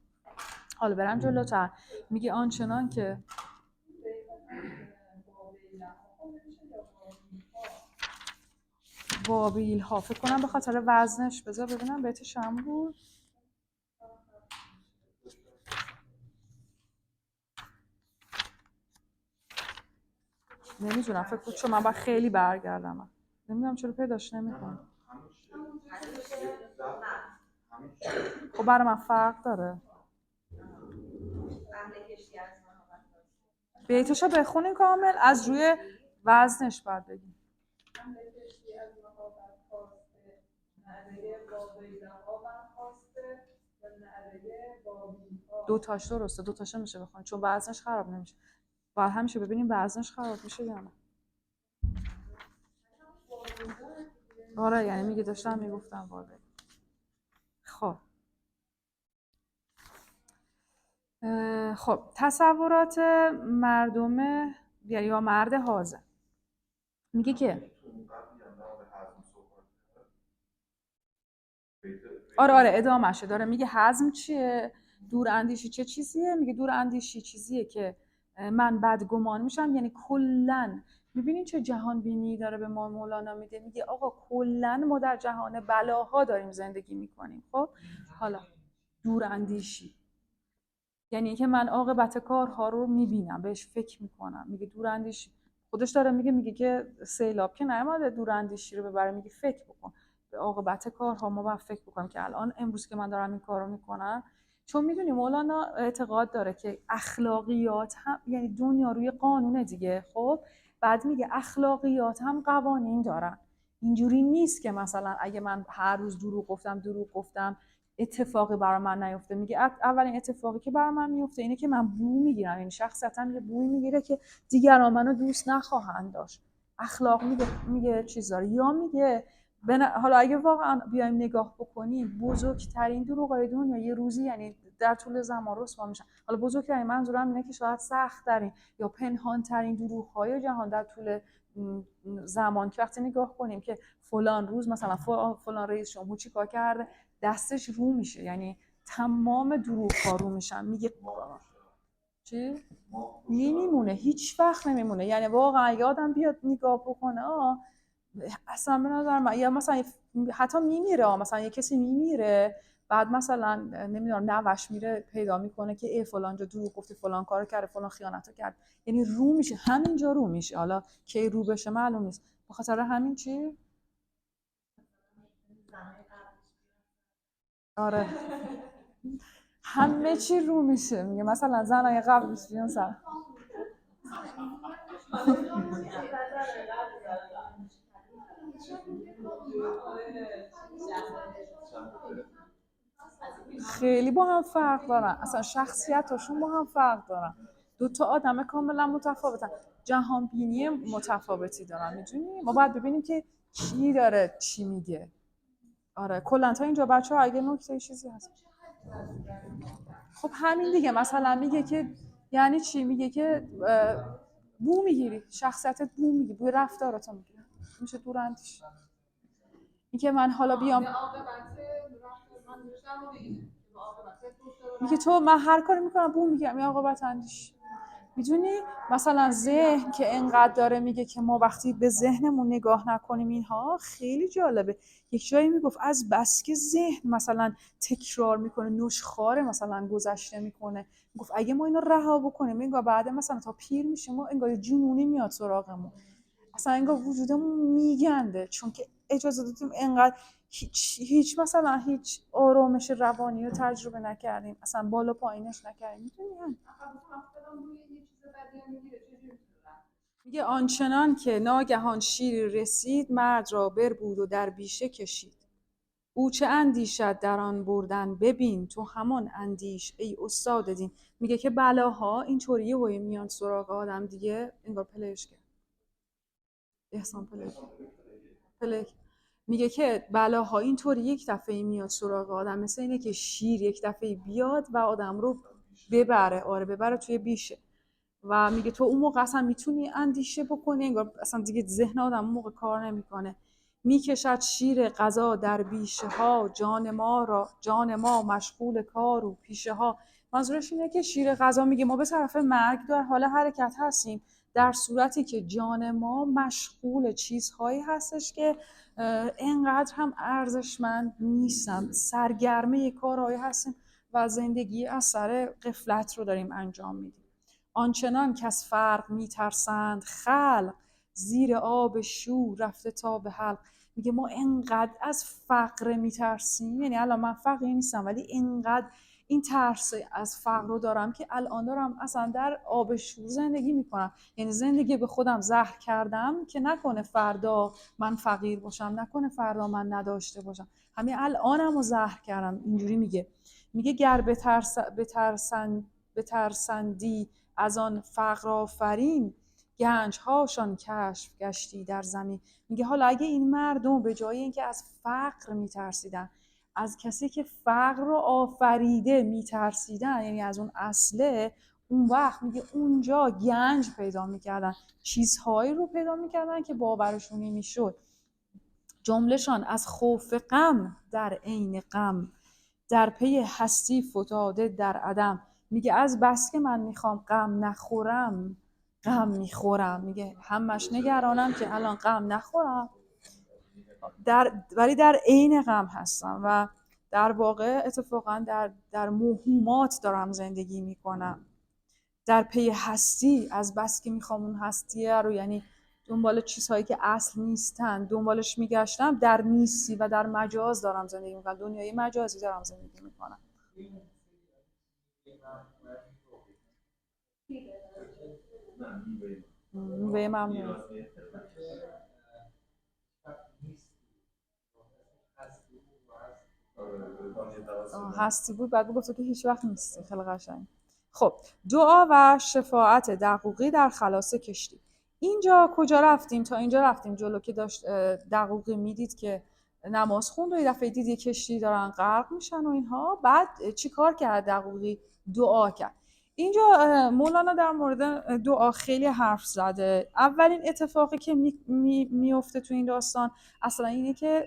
حالا برم جلوتر، میگه آنچنان که بابیل ها، فکر کنم به خاطر وزنش، بذار ببینم بیتش هم بود، نمیدونم، فکر کنم چون من باید خیلی برگردم، نمیدونم چرا پیداش نمیکنم. خب برای من فرق داره. بیتشو بخونیم کامل، از روی وزنش باید بگیم. دوتاش درسته، دوتاش میشه بخونیم چون وزنش خراب نمیشه. باید همیشه ببینیم وزنش خراب میشه یا نه. آره یعنی میگه داشتم میگفتم واقعا. خب تصورات مردم یا مرد حاضر، میگه که آره ادامه‌شه داره میگه حزم چیه، دور اندیشی چه چیزیه. میگه دور اندیشی چیزیه که من بدگمان میشم. یعنی کلن میبینین چه جهان بینی داره به ما مولانا میده. میگه آقا کلن ما در جهان بلاها داریم زندگی میکنیم. خب حالا دور اندیشی یعنی که من عاقبت کارها رو میبینم، بهش فکر میکنم. میگه دور اندیشی خودش داره میگه که سیلاب که نیامده دور اندیشی رو ببره. میگه فکر بکن به عاقبت کارها، ما باید فکر بکنیم که الان امروز که من دارم این کارو میکنم. چون میدونی مولانا اعتقاد داره که اخلاقیات هم، یعنی دنیا روی قانونه دیگه. خب بعد میگه اخلاقیات هم قوانین دارن. اینجوری نیست که مثلا اگه من هر روز دروغ گفتم اتفاقی برای من نیفته. میگه اولین اتفاقی که برای من میفته اینه که من بو میگیرم. یعنی شخصیتم یه بوی میگیره که دیگران منو دوست نخواهند داشت. اخلاق میگه چیزا، یا میگه حالا اگه واقعا بیایم نگاه بکنیم بزرگترین دروغای دنیا یه روزی یعنی در طول زمان رسوا میشن. حالا بزرگترین منظورم اینه که شاید سخت ترین یا پنهان ترین دروغ‌های جهان در طول زمان که وقتی نگاه کنیم که فلان روز مثلا فلان رئیس جمهور چیکار کرده، دستش رو میشه، یعنی تمام دروغ‌ها رو میشن. میگه چی؟ نمیمونه، هیچ وقت نمیمونه. یعنی واقعا یادم بیاد نگاه بکنه اصلا به نظر من، یا مثلا حتی میمیره، مثلا یه کسی میمیره بعد مثلا نمیدونم نوش میره پیدا میکنه که ای فلان جا دروغ گفته، فلان کارو کرده، فلان خیانتو کرد، یعنی رو میشه، همینجا رو میشه. حالا کی رو بشه معلوم نیست. به خاطر همین چی؟ آره همه چی رو میشه. میگه مثلا زنای قبلش بیان سر خیلی با هم فرق دارن، اصلا شخصیتاشون با هم فرق دارن. دو تا آدم کاملا متفاوتن، جهان بینی متفاوتی دارن. میدونی ما باید ببینیم که کی داره چی میگه. آره کلا تا اینجا بچه‌ها اگه نکته چیزی هست. خب همین دیگه، مثلا میگه که یعنی چی؟ میگه که بو میگیری، شخصیتت بو میگیری، بوی رفتاراتو میگیری، میشه دوراندیش. این که من حالا بیام میگه تو من هر کاری میکنم بو میگیرم، این عاقبت اندیش. میدونی مثلا ذهن که انقدر داره میگه که ما وقتی به ذهنمون نگاه نکنیم، اینها خیلی جالبه. یک جایی میگفت از بس که ذهن مثلا تکرار میکنه، نشخواره مثلا گذشته میکنه، گفت اگه ما اینو رها بکنیم انگار بعد مثلا تا پیر میشیم و انگار جنونی میاد سراغمون، اصلا انگار وجودمون میگنده، چون که اجازه دادیم انقدر هیچ مثلا هیچ آرامش روانی رو تجربه نکردیم، اصلا بالا پایینش نکردیم. میدونی میگه آنچنان که ناگهان شیری رسید، مرد را بربود و در بیشه کشید. او چه اندیشد در آن بردن، ببین تو همان اندیش ای استاد دین. میگه که بلاها اینطوریه و میان سراغ آدم دیگه، انگار پلش کرد. احسان پلک میگه که بلاها اینطوری یک دفعه میاد سراغ آدم، مثل اینه که شیر یک دفعه بیاد و آدم رو ببره، ببره توی بیشه. و میگه تو اون موقع اصلا میتونی اندیشه بکنی، انگار اصلا دیگه ذهن آدم اون موقع کار نمیکنه. میکشد شیر قضا در بیشه ها، جان ما مشغول کار و پیشه ها. منظورش اینه که شیر قضا میگه ما به طرف مرگ در حال حرکت هستیم، در صورتی که جان ما مشغول چیزهایی هستش که اینقدر هم ارزشمند نیستن، سرگرمه کارهایی هستیم و زندگی از سر غفلت رو داریم انجام میدیم. آنچنان که از فرق میترسند خلق، زیر آب شور رفته تا به حلق. میگه ما انقدر از فقر میترسیم، یعنی الان من فقیر نیستم ولی انقدر این ترس از فقر رو دارم که الان دارم اصلا در آب شور زندگی میکنم، یعنی زندگی به خودم زهر کردم که نکنه فردا من فقیر باشم، نکنه فردا من نداشته باشم، همین الانم رو زهر کردم. اینجوری میگه گر بترسندی از آن فقر آفرین، گنج هاشان کشف گشتی در زمین. میگه حالا اگه این مردم به جای اینکه از فقر میترسیدن، از کسی که فقر رو آفریده میترسیدن، یعنی از اون اصله، اون وقت میگه اونجا گنج پیدا میکردن، چیزهایی رو پیدا میکردن که باورشون نمیشد. جملهشان از خوف غم در عین غم، در پی هستی فتاده در عدم. میگه از بس که من میخوام غم نخورم، غم میخورم. میگه همش نگرانم که الان غم نخورم، ولی در عین غم هستم و در واقع اتفاقا در موهومات دارم زندگی میکنم. در پی هستی، از بس که میخوام اون هستیه رو، یعنی دنبال چیزهایی که اصل نیستن دنبالش میگشتم، در نیستی و در مجاز دارم زندگی میکنم، دنیای مجازی دارم زندگی میکنم. میوه ممنون. هستی بود بعد گفت که هیچ وقت نیستی. خیلی قشنگ. خب دعا و شفاعت دقوقی در خلاص کشتی. اینجا کجا رفتیم؟ تا اینجا رفتیم جلو که داشت دقوقی میدید که نماز خوند و یه دفعه دید یه کشتی دارن غرق میشن و اینها. بعد چی کار کرد؟ دقیقی دعا کرد. اینجا مولانا در مورد دعا خیلی حرف زده. اولین اتفاقی که میفته تو این داستان اصلا اینه که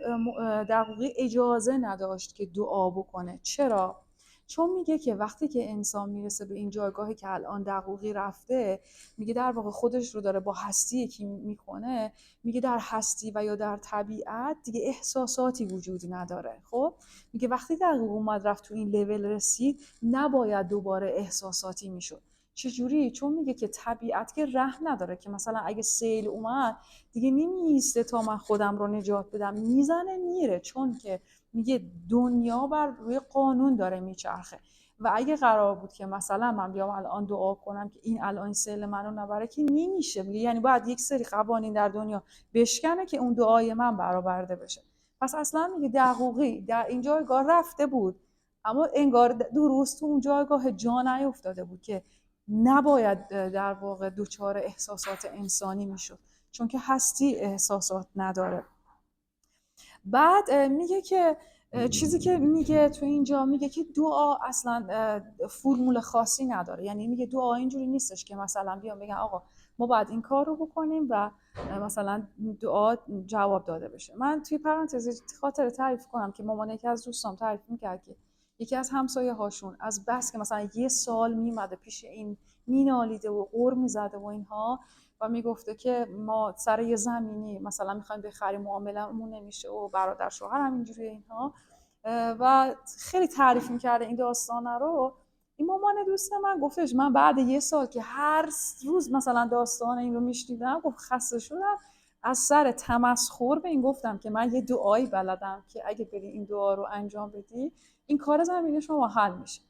دقیقی اجازه نداشت که دعا بکنه. چرا؟ چون میگه که وقتی که انسان میرسه به این جایگاهی که الان دقیقی رفته، میگه در واقع خودش رو داره با هستی یکی میکنه. میگه در هستی و یا در طبیعت دیگه احساساتی وجود نداره. خب میگه وقتی دقیق اومد رفت تو این لول رسید، نباید دوباره احساساتی میشد. چجوری؟ چون میگه که طبیعت که رحم نداره که مثلا اگه سیل اومد دیگه نمیسته تا من خودم رو نجات بدم، میزنه میره. چون که میگه دنیا بر روی قانون داره میچرخه و اگه قرار بود که مثلا من بیام الان دعا کنم که این الان سیل منو نبره که نمیشه. میگه یعنی باید یک سری قوانین در دنیا بشکنه که اون دعای من برآورده بشه. پس اصلا میگه دقیقی در این جایگاه رفته بود، اما انگار درست تو اون جایگاه جا نیفتاده بود که نباید در واقع دوچار احساسات انسانی میشد، چون که هستی احساسات نداره. بعد میگه که چیزی که میگه تو اینجا، میگه که دعا اصلا فرمول خاصی نداره. یعنی میگه دعا اینجوری نیستش که مثلا بیام بگم آقا ما باید این کار رو بکنیم و مثلا دعا جواب داده بشه. من توی پرانتز خاطر تعریف کنم که مامان یکی از دوستام تعریف میکرد که یکی از همسایه هاشون از بس که مثلا یه سال میمده پیش این مینالیده و غر میزده و اینها و میگفته که ما سر یه زمینی مثلا میخوایم بخریم، معاملمون نمیشه و برادر شوهر همینجوری اینها، و خیلی تعریف میکرده این داستانه رو. این مامان دوست من گفتش من بعد یه سال که هر روز مثلا داستان این رو میشنیدم، گفت خسته شدم از سر تمسخر به این گفتم که من یه دعایی بلدم که اگه بری این دعا رو انجام بدی این کار زمینه شما حل میشه.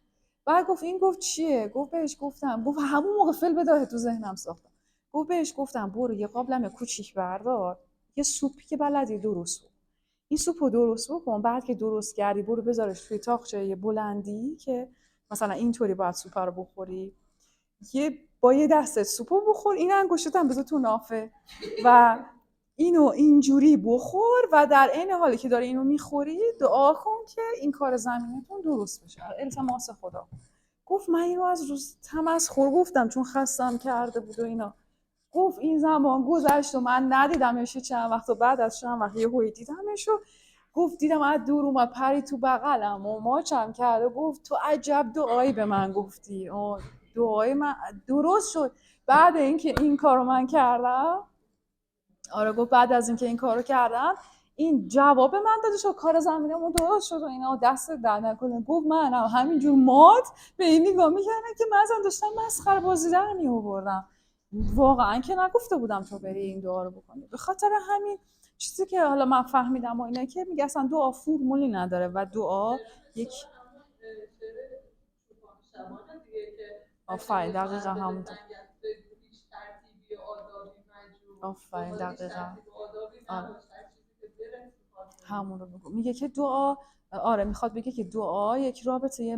بعد گفت این گفت چیه؟ گفت بهش گفتم، گفت همون موقع فل بداهه تو ذهنم ساختم. گفت بهش گفتم برو یه قابلمه کوچیک بردار، یه سوپی که بلدی درست کن، این سوپو درست بکن، بعد که درست کردی برو بذارش توی تاقچه بلندی که مثلا اینطوری باید سوپ رو بخوری، با یه دست سوپو بخور، این انگشتت هم بذار تو نافه و اینو اینجوری بخور و در عین حالی که داری اینو میخوری دعا کن که این کار زمینتون درست بشه، التماس خدا. گفت من اینو از روز تمسخر گفتم چون خستم کرده بود و اینا. گفت این زمان گذشت و من ندیدمش چند وقت و بعد از چند وقت یهو دیدمش و گفت دیدم از دور اومد پری تو بغلم و ماچم کرده. گفت تو عجب دعایی به من گفتی. دعای من درست شد بعد اینکه این کارو من کردم. آره گفت بعد از اینکه این کارو کردم این جواب من داده شد، کار زمینمون درست شد و اینا، دست در نکنه. گفت من همینجور مات به این نگاه میکردم که من اصلا داشتم مسخره بازی در میآوردم، واقعا که نگفته بودم تو بری این دعا رو بکنی. به خاطر همین چیزی که حالا من فهمیدم و اینا که میگه اصلا دعا فرمولی نداره و دعا یک آفرین دقیقا همونطور. آفرین دقیقا همون رو بگو. میگه که دعا، آره میخواد بگه که دعا یک رابطه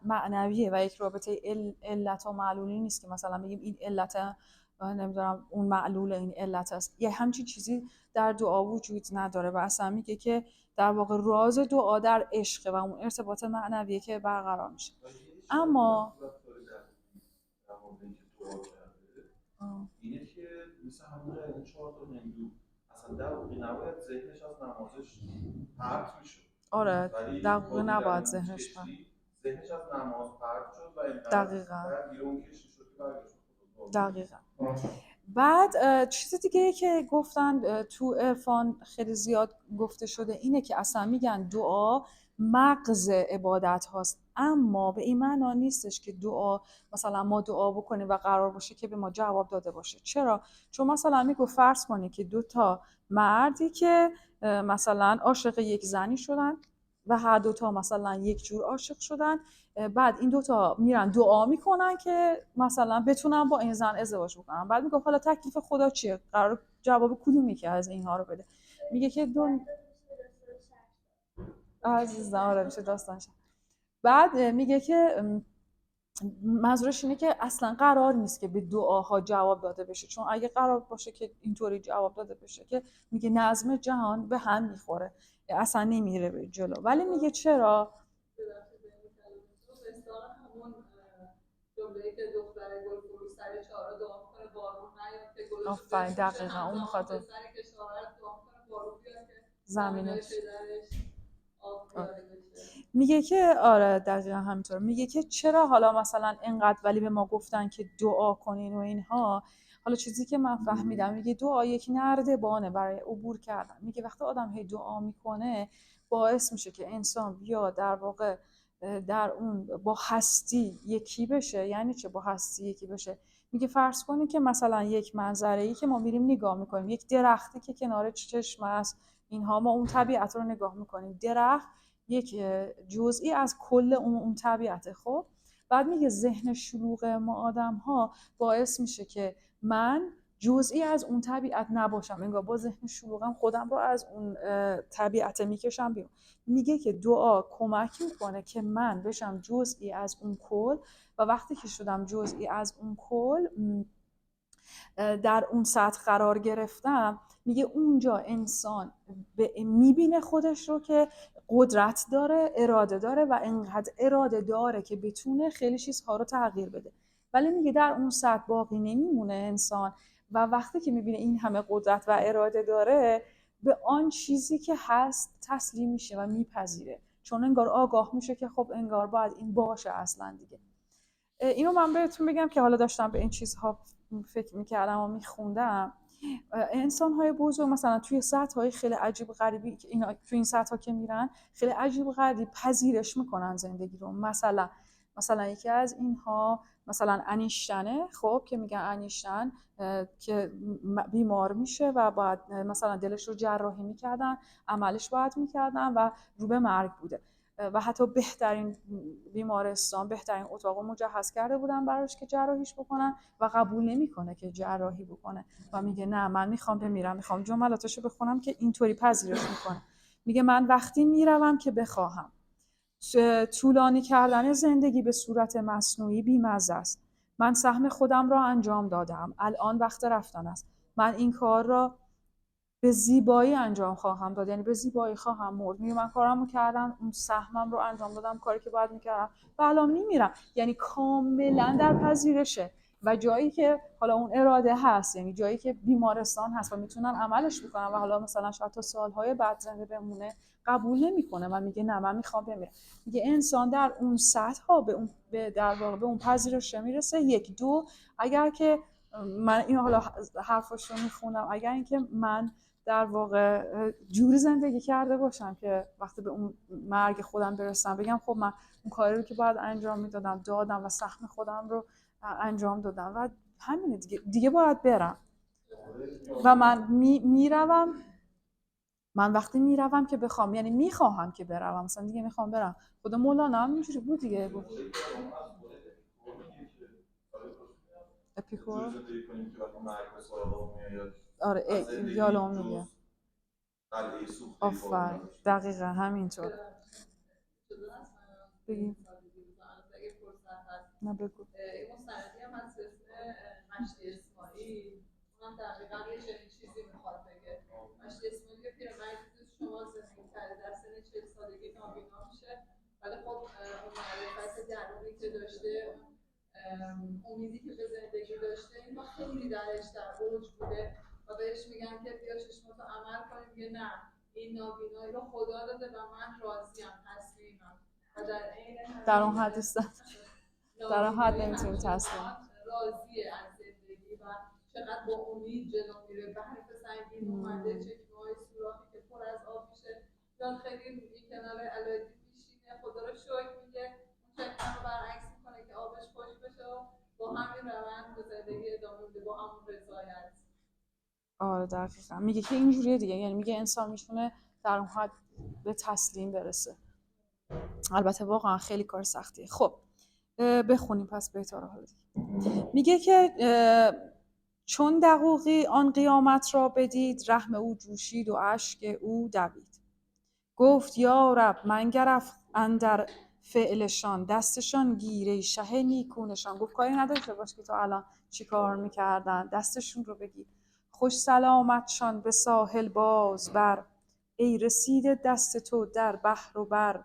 معنویه و یک رابطه علت و معلولی نیست که مثلا بگیم این علت نمیدونم اون معلول این علت است. یه همچین چیزی در دعا وجود نداره و اصلا میگه که در واقع راز دعا در عشق و اون ارتباط معنویه که برقرار میشه. اما اینه که مثل همون 4 تا هندو اصلا دقیقی نباید ذهنش از نمازش پرت میشه. آره دقیقی نباید ذهنش از نماز پرت شد و این دقیقاً بیرون کشی شد که برگشت. دقیقاً. بعد چیز دیگه که گفتن تو عرفان خیلی زیاد گفته شده اینه که اصلا میگن دعا مغز عبادت هاست، اما به این معنا نیستش که دعا مثلا ما دعا بکنیم و قرار باشه که به ما جواب داده باشه. چرا؟ چون مثلا میگه فرض کنی که 2 تا مردی که مثلا عاشق یک زنی شدن و هر 2 تا مثلا یک جور عاشق شدن، بعد این 2 تا میرن دعا میکنن که مثلا بتونن با این زن ازدواج بکنن. بعد میگه حالا تکلیف خدا چیه؟ قرار جواب کدومی که از اینها رو بده؟ میگه که عزیزم آره میشه داستانش. بعد میگه که منظورش اینه که اصلا قرار نیست که به دعاها جواب داده بشه، چون اگه قرار باشه که اینطوری جواب داده بشه که میگه نظم جهان به هم میخوره. اصلا نمیره به جلو. ولی میگه چرا جمله‌ای که دختر گل فروش سر چهارراه دعا می‌کنه بارون نیاد که گلش آفرین دقیقاً اون میخواد پسری که شوهرش دعا می‌کنه بارون بیاد که زمینش پدرش آب بیاره بشه. میگه که آره دقیقا همینطور. میگه که چرا حالا مثلا اینقدر ولی به ما گفتن که دعا کنین و اینها. حالا چیزی که من فهمیدم، میگه دعا یک نردبانه برای عبور کردن. میگه وقتی آدم هی دعا میکنه باعث میشه که انسان بیا در واقع در اون با هستی یکی بشه. یعنی چه با هستی یکی بشه؟ میگه فرض کنید که مثلا یک منظره‌ای که ما میریم نگاه میکنیم، یک درختی که کنار چشم است، اینها ما اون طبیعت رو نگاه میکنیم. درخت یک جزئی از کل اون طبیعته. خب بعد میگه ذهن شلوغ ما آدم ها باعث میشه که من جزئی از اون طبیعت نباشم، انگار با ذهن شلوغم خودم رو از اون طبیعت میکشم بیرون. میگه که دعا کمک میکنه که من بشم جزئی از اون کل، و وقتی که شدم جزئی از اون کل در اون سطح قرار گرفتم، میگه اونجا انسان میبینه خودش رو که قدرت داره، اراده داره و انقدر اراده داره که بتونه خیلی چیزها رو تغییر بده. ولی میگه در اون سطح باقی نمیمونه انسان، و وقتی که میبینه این همه قدرت و اراده داره به آن چیزی که هست تسلیم میشه و میپذیره، چون انگار آگاه میشه که خب انگار باید این باشه اصلا دیگه. اینو من بهتون بگم که حالا داشتم به این چیزها فکر میکردم و میخوندم. انسان های بزرگ مثلا توی سطح های خیلی عجیب غریبی که اینا توی این سطح ها که میرن خیلی عجیب غریب پذیرش میکنن زندگی رو. مثلا یکی از اینها مثلا انیشتنه. خب که میگن انیشتن که بیمار میشه و باید مثلا دلش رو جراحی میکردن، عملش باید میکردن و رو به مرگ بوده و حتی بهترین بیمارستان، بهترین اتاق مجهز کرده بودن براش که جراحیش بکنن و قبول نمیکنه که جراحی بکنه و میگه نه من میخوام بمیرم. میخوام جملاتشو بخونم که اینطوری پذیرش میکنه. میگه من وقتی میروم که بخواهم. طولانی کردن زندگی به صورت مصنوعی بی‌مزه است. من سهم خودم را انجام دادم. الان وقت رفتن است. من این کار را به زیبایی انجام خواهم داد، یعنی به زیبایی خواهم مرد. من کارمو کردم، اون سهمم رو انجام دادم، کاری که باید میکردم و الان میمیرم. یعنی کاملا در پذیرشه و جایی که حالا اون اراده هست، یعنی جایی که بیمارستان هست و میتونن عملش بکنن و حالا مثلا شاید تا سالهای بعد زنده بمونه، قبول نمیکنه و میگه نه من میخوام بمیرم. میگه انسان در اون سطح ها به در واقع به اون پذیرش میرسه. یک دو، اگر که من این حالا حرفش رو میخونم، اگر اینکه من در واقع جوری زندگی کرده باشم که وقتی به اون مرگ خودم برسم بگم خب من اون کاری رو که باید انجام میدادم دادم و سهم خودم رو انجام دادم و همینه دیگه باید برم و من میروم. من وقتی میروم که بخوام، یعنی میخواهم که بروم، مثلا دیگه میخوام برم. خدا مولانا هم اینجوری بود دیگه. بود اپیکور. آره یالوم میگه. آفرین دقیقا همینطور. بگیم نه بگو. این مستندی هم هست اسم مشتی اسماعیل، اونم دقیقا یه چنین چیزی میخواد بگه. مشتی اسماعیل یه پیرمردی شما زندگی کرده در سن 40 سالگی نابینا میشه، ولی خب اون معرفت درونی که داشته، امیدی که به زندگی داشته، این خیلی درش در اوج بوده و بهش میگن که بیا چشماتو عمل کنی، میگه نه این نابینایی رو خدا داده و من راضیم، تسلیمم. و در اون حد در اون حد نمیتونیم تسلیم. راضیه از زندگی و چقدر با امید جلو میره. برف سنگین اومده، چشمه‌های سوراخی که پر از آب میشه، یاد خیلی کنار علایدی میشینه، خدا رو شکر میگه، اون چشمه رو برعکس میکنه که آبش خوش بشه و با همین روند به زندگی ادامه میده، با همون رضایت. آره دقیقا میگه که اینجوریه دیگه. یعنی میگه انسان میتونه در اون حد به تسلیم برسه. البته واقعا خیلی کار سختیه. خب بخونیم پس بهتره حالا دیگه. میگه که چون دقوقی آن قیامت را بدید، رحم او جوشید و اشک او دوید. گفت یا رب منگر اندر فعلشان، دستشان گیره شه نیکونشان. گفت کاری نداشته باش که تو الان چی کار میکردن، دستشون رو بگیر. خوش سلامتشان به ساحل باز بر، ای رسیده دست تو در بحر و بر.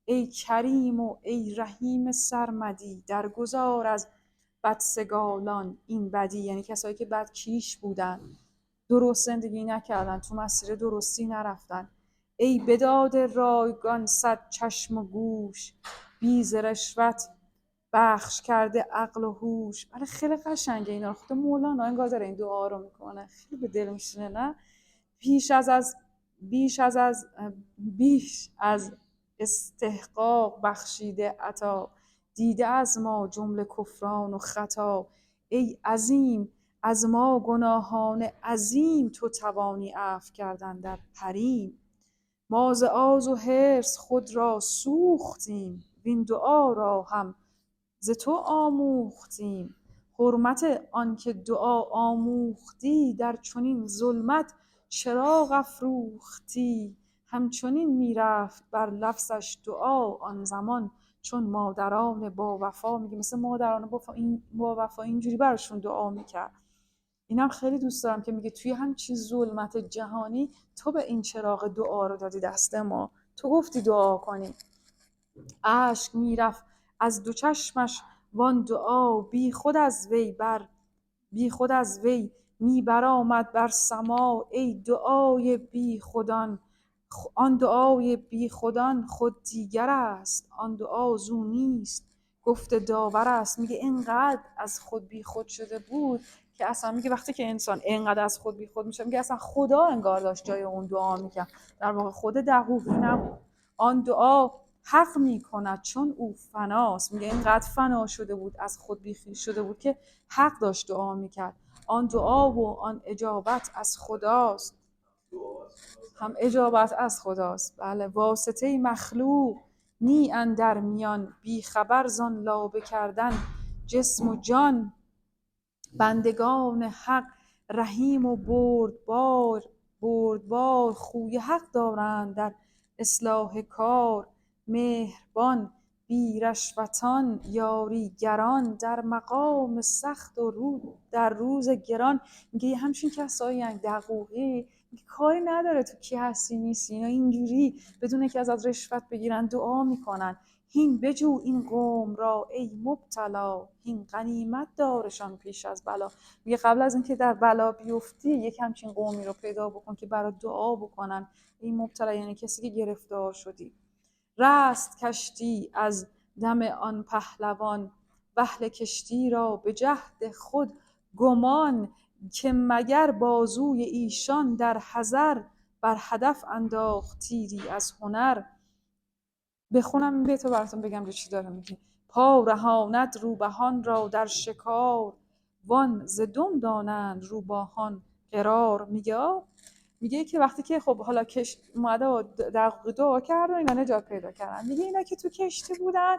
ای کریم و ای رحیم سرمدی، درگذار از بدسگالان این بدی. یعنی کسایی که بدکیش بودن، درست زندگی نکردن، تو مسیر درستی نرفتن. ای بداد رایگان صد چشم و گوش، بی ز رشوت بخش کرده عقل و هوش. برای خیلی قشنگه اینا. خود مولانا انگار داره این دعا رو میکنه، خیلی به دل میشینه نه؟ بیش از استحقاق بخشیده عطا، دیده از ما جمله کفران و خطا. ای عظیم از ما گناهان عظیم، تو توانی عفو کردن در حریم. ما ز آز و حرص خود را سوختیم، وین دعا را هم ز تو آموختیم. حرمت آنکه دعا آموختی، در چنین ظلمت چراغ افروختی. همچنین میرفت بر لفظش دعا، آن زمان چون مادران با وفا. میگه مثل مادران با وفا اینجوری براشون دعا میکرد. اینم خیلی دوست دارم که میگه توی همچین ظلمت جهانی تو به این چراغ دعا رو دادی دست ما، تو گفتی دعا کنی. اشک میرفت از دو چشمش وان دعا، بی خود از وی می برآمد بر سما. ای دعای بی خودان، آن دعای بی خودان خود دیگر است، آن دعا زو نیست گفت داور است. میگه اینقدر از خود بی خود شده بود که اصلا میگه وقتی که انسان اینقدر از خود بی خود میشه، میگه اصلا خدا انگار داشت جای اون دعا میکرد، در واقع خود دقوقی نبود. آن دعا حق میکند چون او فناست. میگه اینقدر فنا شده بود، از خود بیخی شده بود که حق داشت دعا میکرد. آن دعا و آن اجابت از خداست، هم اجابت از خداست. بله، واسطه مخلوق نی اندر میان، بی خبر زان لابه کردن جسم و جان. بندگان حق رحیم و بردبار، خوی حق دارند در اصلاح کار. مهربان بی رشوتان یاری گران، در مقام سخت و در روز گران. میگه همچین کسایی یعنی دقوقی کاری نداره تو کی هستی نیستی، اینا اینجوری بدون که ازت رشوت بگیرن دعا میکنن. هین بجو این قوم را ای مبتلا، هین غنیمت دارشان پیش از بلا. میگه قبل از اینکه در بلا بیفتی یک همچین قومی رو پیدا بکن که برای دعا بکنن. این مبتلا یعنی کسی که گرفتار شدی. رست کشتی از دم آن پهلوان، وهله کشتی را به جهد خود گمان. که مگر بازوی ایشان در حضر، بر هدف انداخت تیری از هنر. بخونم این بیتو براتون بگم چی داره میگه. پا رهاند روبهان را در شکار، وان ز دم دانند روباهان قرار. میگه که وقتی که خب حالا اومده و دعا کرد و اینا نجات پیدا کردن، میگه اینا که تو کشتی بودن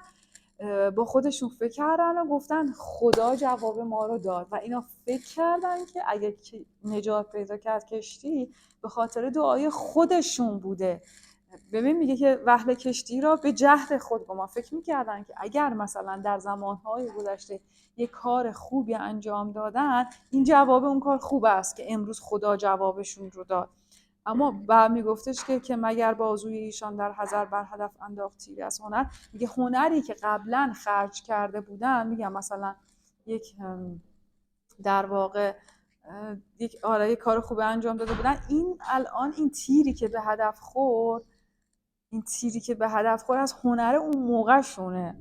با خودشون فکر کردن و گفتن خدا جواب ما رو داد و اینا فکر کردن که اگه نجات پیدا کرد کشتی به خاطر دعای خودشون بوده. ببین میگه که وهله کشتی را به جهد خود گمان. فکر میکردن که اگر مثلا در زمانهای گذشته یک کار خوبی انجام دادن، این جواب اون کار خوب است که امروز خدا جوابشون رو داد. اما بعد میگفتش که مگر بازوی ایشان در حضر، بر هدف انداخت تیری از هنر. میگه هنری که قبلا خرج کرده بودن، میگم مثلا یک در واقع یک کار خوب انجام داده بودن، این الان این تیری که به هدف خورد از هنر اون موقع شونه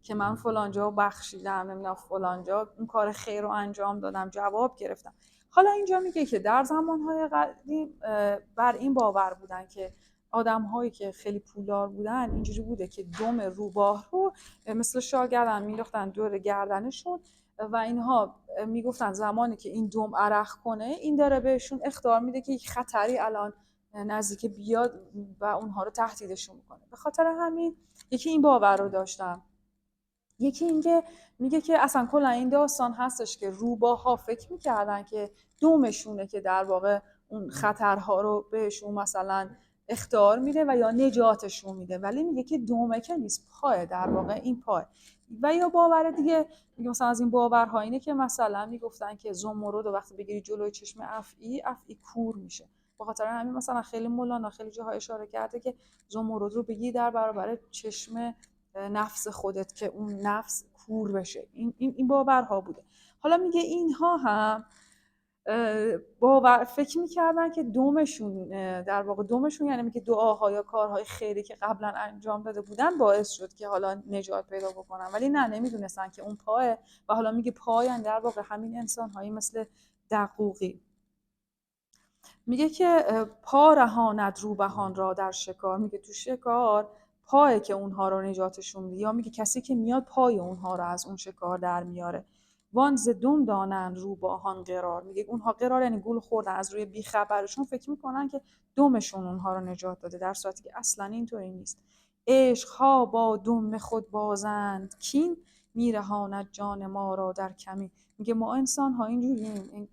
که من فلانجا بخشیدم، نمیدونم فلانجا اون کار خیر رو انجام دادم، جواب گرفتم. حالا اینجا میگه که در زمانهای قدیم بر این باور بودن که آدم‌هایی که خیلی پولدار بودن اینجوری بوده که دم روباه رو مثل شاگردن مینداختن دور گردنشون و اینها میگفتن زمانی که این دم عرق کنه این داره بهشون اخطار میده که یک خطری الان نزدیک بیاد و اونها رو تهدیدشون میکنه. به خاطر همین یکی این باور رو داشتن. یکی اینکه میگه که اصلا کلا این داستان هستش که روباها فکر میکردن که دمشونه که در واقع اون خطرها رو بهشون مثلا اخطار میده و یا نجاتشون میده، ولی میگه که دمه که نیست، پای در واقع این پای. و یا باور دیگه میگه مثلا از این باورها اینه که مثلا میگفتن که زمرد رو وقتی بگیری جلوی چشم افعی کور میشه. به خاطر همین مثلا خیلی مولانا خیلی جاها اشاره کرده که زمرد رو بگی در برابر چشم نفس خودت که اون نفس کور بشه. این باورها بوده. حالا میگه اینها هم باور فکر میکردن که دومشون در واقع دومشون، یعنی میگه دعاها یا کارهای خیری که قبلا انجام داده بودن باعث شد که حالا نجات پیدا بکنن، ولی نه نمیدونستن که اون پاه. و حالا میگه پایان در واقع همین انسان‌هایی مثل دقوقی. میگه که پا رهاند روبهان را در شکار. میگه تو شکار پای که اونها رو نجاتشون میده، یا میگه کسی که میاد پای اونها رو از اون شکار در میاره. وان ز دم دانند روباهان قرار. میگه اونها قرار یعنی گول خوردن، از روی بیخبرشون فکر میکنن که دمشون اونها رو نجات داده، در صورتی که اصلا اینطوری نیست. عشقها با دم خود بازند کین، میرهاند جان ما را در کمی. میگه ما انسان ها اینجوریم،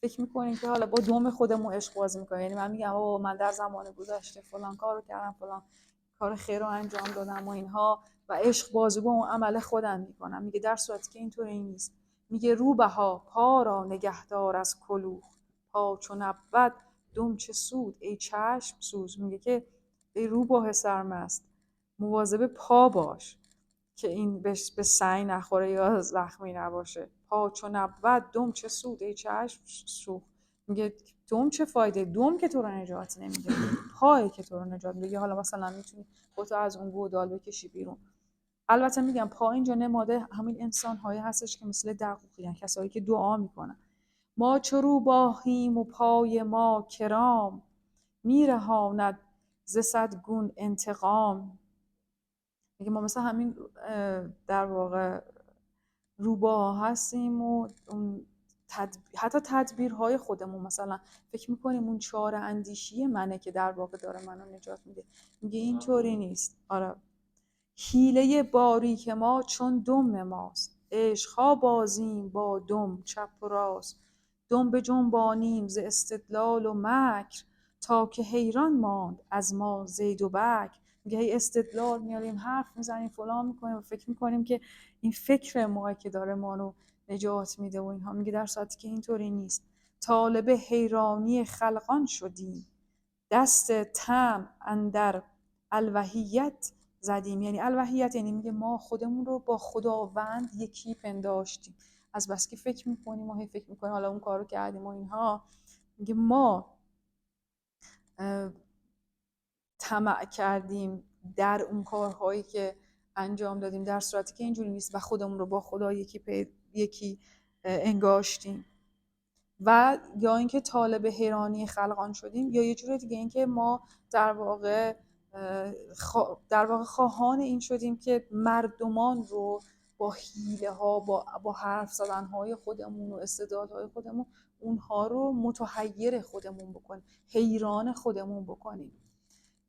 فکر میکنیم که حالا با دوم خودمون عشق بازی میکنیم. یعنی من میگم من در زمان گذشته فلان کارو کردم، فلان کار خیر رو انجام دادم و اینها، و عشق بازی با اون عمل خودم میکنم. میگه در صورتی که اینطوری نیست. میگه روبها پا را نگهدار از کلوخ، پا چو نبود دم چه سود ای چشم سوز. میگه که ای روباه سرمست مواظب پا باش که این به سنگ نخوره یا زخمی نباشه. پا چو نبود دم چه سود ای چشم سوخت. میگه دم چه فایده؟ دم که تو رو نجات نمیده، پایی که تو رو نجات میده. حالا مثلا میتونی خودتو از اون گودال بکشی بیرون. البته میگم پا اینجا نماده همین انسان هایی هستش که مثل دقوقی، کسایی که دعا میکنن. ما چو روباهیم و پای ما کرام، میرهاند ز صد گون انتقام. میگه ما مثل همین در واقع روباه هستیم و اون حتی تدبیرهای خودمون، مثلا فکر میکنیم اون چاره اندیشی منه که در واقع داره منو نجات میده. میگه اینطوری نیست. آره، حیله باریک ما چون دم ماست، عشقها بازیم با دم چپ و راست. دم بجنبانیم ز استدلال و مکر، تا که حیران ماند از ما زید و بکر. میگه هی استدلال میاریم، حرف میزنیم، فلان میکنیم و فکر میکنیم که این فکر ما که داره ما رو نجات میده و اینها. میگه در صورتی که اینطوری نیست. طالب حیرانی خلقان شدیم، دست طمع اندر الوهیت زدیم. یعنی الوهیت یعنی میگه ما خودمون رو با خداوند یکی پنداشتیم، از بس که فکر میکنیم و هی فکر میکنیم حالا اون کارو کردیم و اینها. میگه ما طمع کردیم در اون کارهایی که انجام دادیم، در صورتی که اینجوری نیست و خودمون رو با خدا یکی انگاشتیم. و یا اینکه طالب حیرانی خلقان شدیم، یا یه جور دیگه اینکه ما در واقع خواهان این شدیم که مردمان رو با حیله ها، با حرف زدن های خودمون و استدلالهای خودمون اونها رو متحیر خودمون بکنیم، حیران خودمون بکنیم.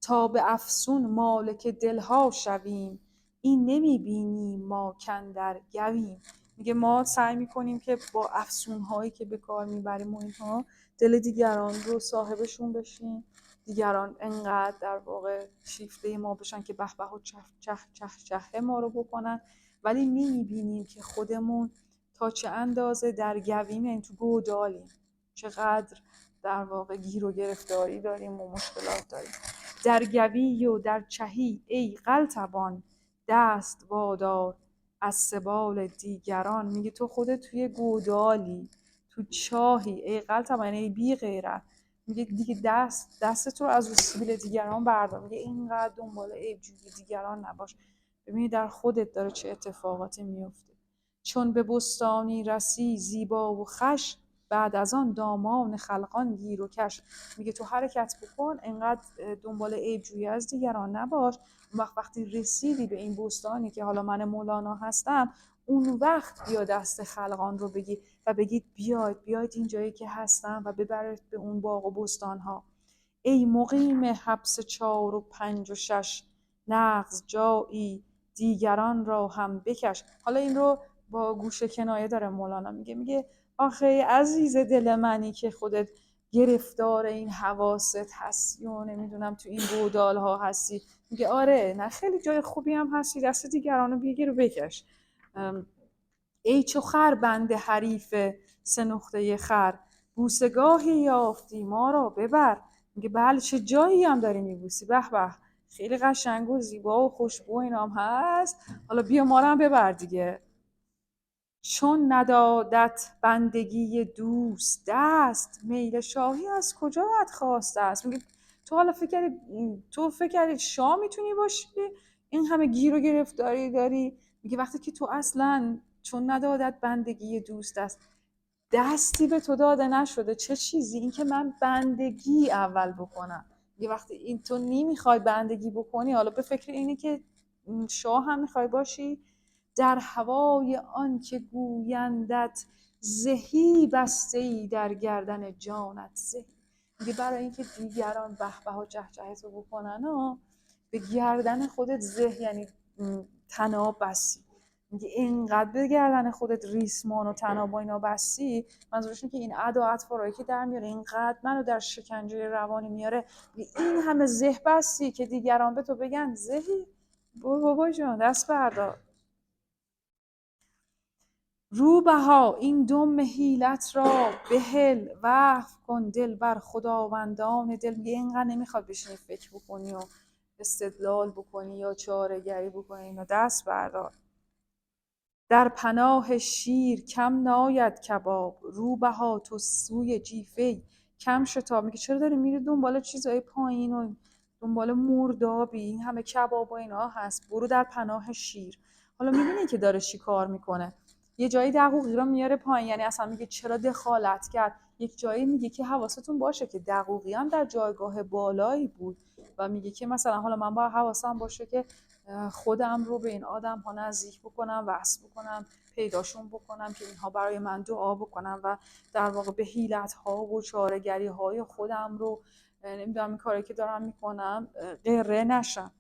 تا به افسون مالک دلها شویم، این نمیبینیم ما کاندر گویم. میگه ما سعی میکنیم که با افسونهایی که به کار میبریم و اینها دل دیگران رو صاحبشون بشیم، دیگران انقدر در واقع شیفته ما بشن که به به و چه ما رو بکنن، ولی نمیبینیم که خودمون تا چه اندازه در گویم، یعنی تو گودالیم، چقدر در واقع گیر و گرفتاری داریم و مشکلات داریم. در گوی و در چهی ای قلتبان، دست وادار از سبال دیگران. میگه تو خودت توی گودالی، تو چاهی، ای قلتبان یعنی بی غیرت. میگه دیگه دستت رو از رو سبیل دیگران بردار. میگه اینقدر دنبال عیب جویی دیگران نباش. ببینی در خودت داره چه اتفاقاتی میفته. چون به بستانی رسی زیبا و خوش، بعد از آن دامان خلقان گیر و کش. میگه تو حرکت بکن، انقدر دنبال عیب جویی از دیگران نباش. اون وقتی رسیدی به این بستانی که حالا من مولانا هستم، اون وقت بیا دست خلقان رو بگی و بگید بیاید این جایی که هستم و ببرید به اون باغ و بستان ها. ای مقیم حبس 4 و 5 و 6، نغز جایی دیگران را هم بکش. حالا این رو با گوش کنایه داره مولانا میگه آخه عزیز دل منی که خودت گرفتار این حواست هستی و نمیدونم تو این گودال ها هستی. میگه آره، نه خیلی جای خوبی هم هستی، دست دیگران رو بگیر و بکش. ای چو خر بند حریف 3 نقطه خر، بوسگاهی یافتی ما را ببر. میگه بله چه جایی هم داری میبوسی، به به خیلی قشنگ و زیبا و خوشبو اینام هست، حالا بیا ما رو هم ببر دیگه. چون ندادت بندگی دوست دست، میل شاهی از کجا خاسته است. میگه تو حالا فکر کردی شاه میتونی باشی این همه گیر و گرفتاری داری؟ میگه وقتی که تو اصلا چون ندادت بندگی دوست است، دستی به تو داده نشده، چه چیزی؟ این که من بندگی اول بکنم. یه وقتی این تو نمیخوای بندگی بکنی، حالا به فکر اینی که شاه هم میخوای باشی، در هوای آن که گویندت زهی بسته ای در گردن جانت زهی. میگه برای اینکه دیگران به به و جهجه تو بکنن به گردن خودت زه، یعنی طناب بستی. میگه اینقدر به گردن خودت ریسمان و طناب و اینا بستی، منظورش اینه که این ادا و اطوارایی که در میاره اینقدر منو در شکنجه روانی میاره، این همه زه بستی که دیگران به تو بگن زهی. بابا جان دست بردار. روبها این دم حیلت را بهل، وقف کن دل بر خداوندان دل. میگه اینقدر نمیخواد بشینی فکر بکنی و استدلال بکنی یا چاره‌گری بکنی، اینو دست بردار. در پناه شیر کم ناید کباب، روبها تو سوی جیفه کم شتاب. میگه چرا داری میری دنبال چیزای پایین و دنبال مردابی، این همه کباب و اینا هست، برو در پناه شیر. حالا میبینی که داره چی کار میکنه، یه جایی دقوقی رو میاره پایین، یعنی اصلا میگه چرا دخالت کرد. یک جایی میگه که حواستون باشه که دقوقی هم در جایگاه بالایی بود و میگه که مثلا حالا من باید حواسم باشه که خودم رو به این آدم ها نزدیک بکنم، وصل بکنم، پیداشون بکنم که اینها برای من دعا بکنم و در واقع به حیلت ها و چاره‌گری های خودم رو نمیدونم این کاری که دارم میکنم غره نشم.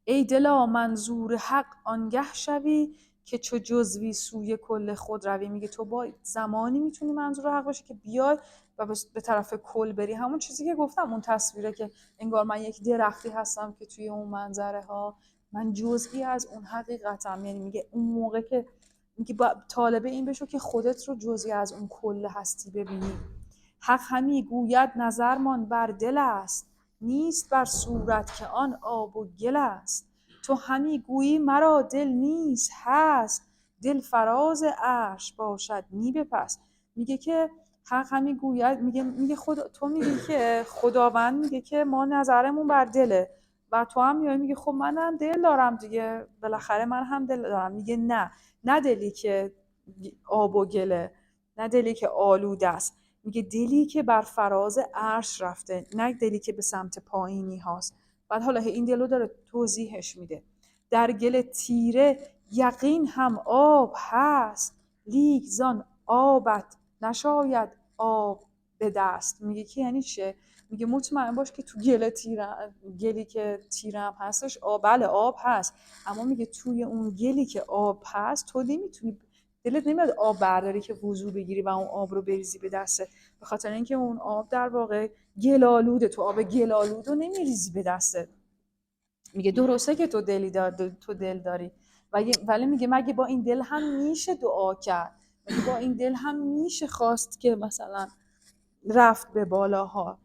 ای دلا منظور حق آنگه شوی، که چو جزوی سوی کل خود روی. میگه تو با زمانی میتونی منظور حق باشی که بیای و به طرف کل بری. همون چیزی که گفتم، اون تصویره که انگار من یک درختی هستم که توی اون منظره ها من جزئی از اون حقیقتم. یعنی میگه اون موقع که میگه طالب این بشو که خودت رو جزئی از اون کل هستی ببینی. حق همی گوید نظرمان بر دل است، نیست بر صورت که آن آب و گل است. تو همی گویی مرا دل نیست هست، دل فراز عرش باشد نی به پس. میگه که حق همی گوید، میگه تو میگی که خداوند میگه که ما نظرمون بر دله و تو هم میای میگه خب منم دل دارم دیگه، بالاخره من هم دل دارم. میگه نه دلی که آب و گله، نه دلی که آلوده است، میگه دلی که بر فراز عرش رفته، نه دلی که به سمت پایینی هاست. بعد حالا این دلو داره توضیحش میده. در گل تیره یقین هم آب هست، لیک زان آبت نشاید آب به دست. میگه که یعنی چه؟ میگه مطمئن باش که تو گلی که تیره هم هستش بله آب هست، اما میگه توی اون گلی که آب هست تو نمیتونی، دلت نمیاد آب برداری که وضو بگیری و اون آب رو بریزی به دستت، به خاطر اینکه اون آب در واقع گلالوده، تو آب گلالود رو نمیریزی به دستت. میگه درسته که تو دل داری ولی میگه مگه با این دل هم میشه دعا کرد؟ مگه با این دل هم میشه خواست که مثلا رفت به بالاها؟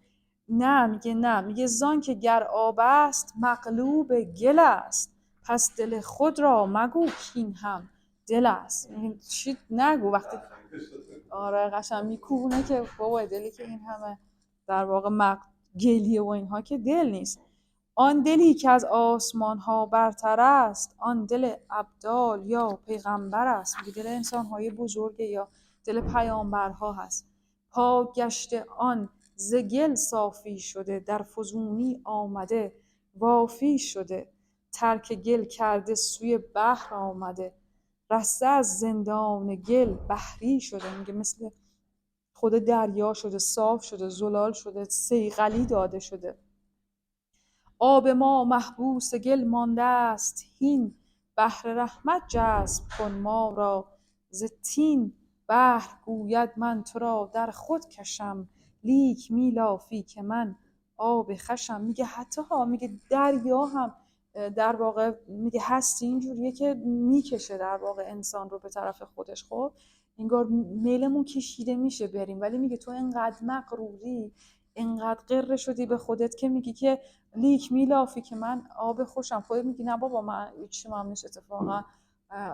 نه میگه زان که گر آب است مقلوب گل است، پس دل خود را مگو کین هم دل است. چی نگو وقتی آره قشنگ میکوبونه که بابا دلی که این همه در واقع گلیه و اینها که دل نیست. آن دلی که از آسمان ها برتر است، آن دل ابدال یا پیغمبر است. میگه دل انسان های بزرگ یا دل پیامبرها هست. پاک گشته آن ز گل صافی شده، در فزونی آمده وافی شده. ترک گل کرده سوی بحر آمده، رسته از زندان گل بحری شده. میگه مثل خود دریا شده، صاف شده، زلال شده، صیقلی داده شده. آب ما محبوس گل مانده است هین، بحر رحمت جذب کن ما را ز طین. بحر گوید من تو را در خود کشم، لیک می لافی که من آب خوشم. میگه حتی میگه دریا هم در واقع میگه هستی اینجوریه که میکشه در واقع انسان رو به طرف خودش. خب انگار میلمون کشیده میشه بریم، ولی میگه تو اینقدر مغروری، اینقدر قره شدی به خودت که میگی که لیک میلافی که من آب خوشم، خودت میگی نه بابا من هیچی هم نیست، اتفاقا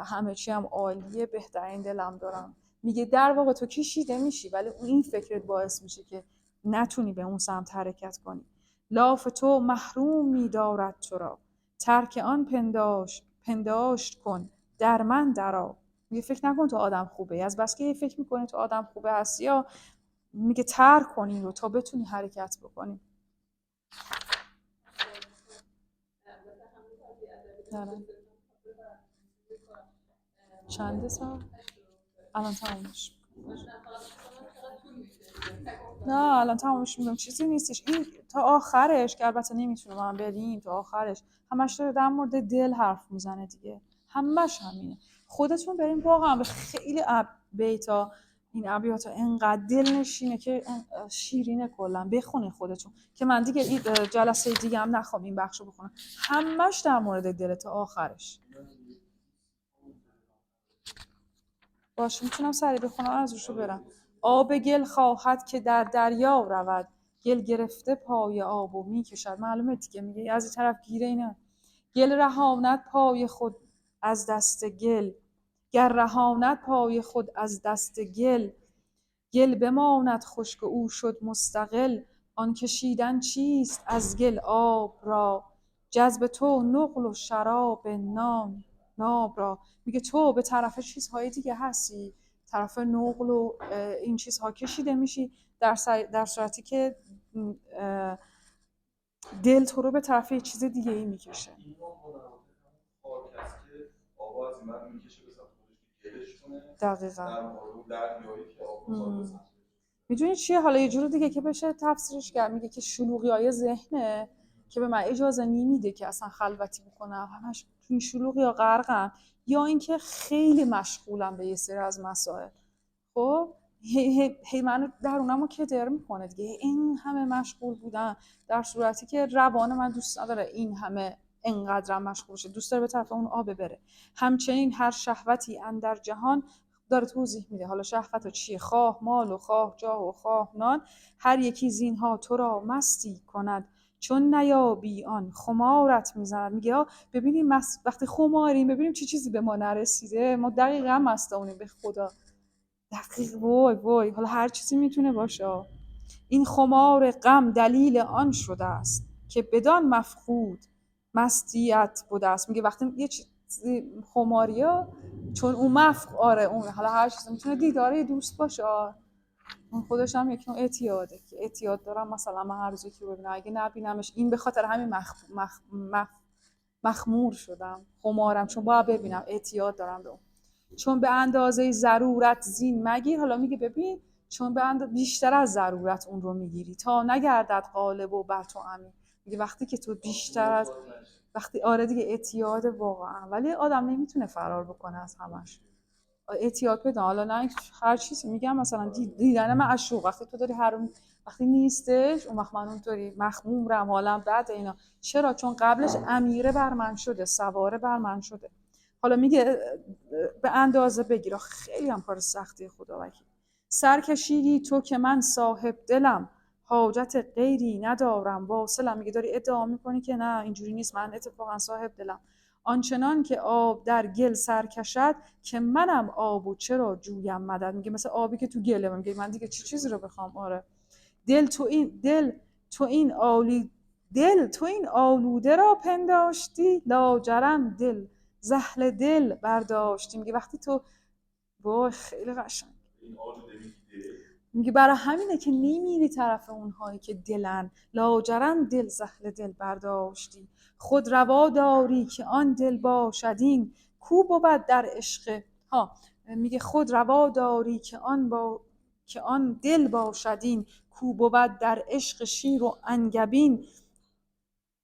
همه چی هم عالیه، بهترین دلم دارم. میگه در واقع تو کشیده میشی، ولی این فکرت باعث میشه که نتونی به اون سمت حرکت کنی. لاف تو محروم می‌دارد تو را، ترک آن پنداشت کن در من درآ. میگه فکر نکن تو آدم خوبه، از بس که فکر میکنی تو آدم خوبه هستی، یا میگه ترک کن این رو تا بتونی حرکت بکنی. چنده سال؟ الان تمومش. نه الان تمومش میگم، چیزی نیستش این تا آخرش که البته نمیتونه من بریم تا آخرش، همش داره در مورد دل حرف میزنه دیگه، همش همینه. خودتون بریم واقعا خیلی بیتا این ابیات انقدر دل نشینه که شیرینه، کلا بخونین خودتون که من دیگه این جلسه دیگه هم نخوام این بخشو بخونم، همش در مورد دل تا آخرش. باشه میتونم سریع بخونم از روشو برم. آب گل خواهد که در دریا رود، گل گرفته پای آب و میکشد. معلومه دیگه، میگه از این طرف گیره اینه. گل رهاند پای خود از دست گل، گر رهاند پای خود از دست گل، گل بماند خشک او شد مستقل. آن کشیدن چیست از گل آب را، جذب تو نقل و شراب ناب را. میگه تو به طرف چیزهای دیگه هستی، طرف نقل و این چیزها کشیده میشی، در صورتی که دل تو رو به طرف یه چیز دیگه ای میکشه. این خاک هست که آب از این من میکشه به سمت خودش گلش کنه. دقیقاً در دریایی که آب میخواد. میدونی چیه حالا یه جور دیگه که بشه تفسیرش کرد، میگه که شلوغی‌های ذهنه که به من اجازه نمیده که اصلا خلوتی بکنم، همش تو این شلوغی‌ها غرقم، یا اینکه خیلی مشغولم به یه سری از مسائل. خب هی منو درونمو کدر میکنه دیگه، این همه مشغول بودن، در صورتی که روان من دوست نداره این همه انقدرم مشغول شه، دوست داره به طرف اون آب بره. همچنین هر شهوتی اندر جهان، داره توضیح میده حالا شهوت چیه، خواه مال و خواه جاه و خواه نان، هر یکی زینها تو را مستی کند، چون نیابی آن خمارت میزند. میگه ببینیم وقتی خماریم ببینیم چه چیزی به ما نرسیده، ما دقیقاً مستانیم به خدا. دقیق وای حالا هر چیزی میتونه باشه. این خمار غم دلیل آن شده است، که بدان مفقود مستیت بوده است. میگه وقتی یه چیزی خماریه چون اون آره اون حالا هر چیزی میتونه دیداره دوست باشه، اون خودش هم یک نوع اعتیاده که اعتیاد دارم، مثلا من هر روزی که ببینم اگه نبینمش این به خاطر همین مخمور شدم، خمارم چون باید ببینم، اعتیاد دارم به اون. چون به اندازه ضرورت زین مگیر، حالا میگه ببین چون به بیشتر از ضرورت اون رو میگیری تا نگردد غالب و بر تو امین. میگه وقتی که تو بیشتر از وقتی آره دیگه اعتیاد واقعا، ولی آدم نمیتونه فرار بکنه از همش. اعتیاد بدن حالا نه هر چیزی، میگم مثلا دیدن معشوق وقتی تو داری وقتی نیستش اون وقت من اونطوری مخمومم حالم بد اینا. چرا؟ چون قبلش امیره بر من شده، سواره بر من شده. حالا میگه به اندازه بگیر، خیلی هم کار سختی خدا وکیل. سرکشیدی تو که من صاحب دلم، حاجت غیری ندارم واصلم. میگه داری ادعا میکنی که نه اینجوری نیست، من اتفاقا صاحب دلم. آنچنان که آب در گل سر کشد، که منم آب و چرا جویم مدد. میگه مثل آبی که تو گله، میگه من دیگه چه چیزی رو بخوام. آره دل تو این آلوده را پنداشتی، لاجرم دل زهل دل برداشتی. میگه وقتی تو وای خیلی قشنگ، میگه برای همینه که نمیری طرف اونهایی که دلن، لاجرم دل زهل دل برداشتی. خود روا داری که آن دل باشدین، کو بود در عشق میگه خود روا داری که آن دل باشدین، کو بود در عشق شیر و انگبین.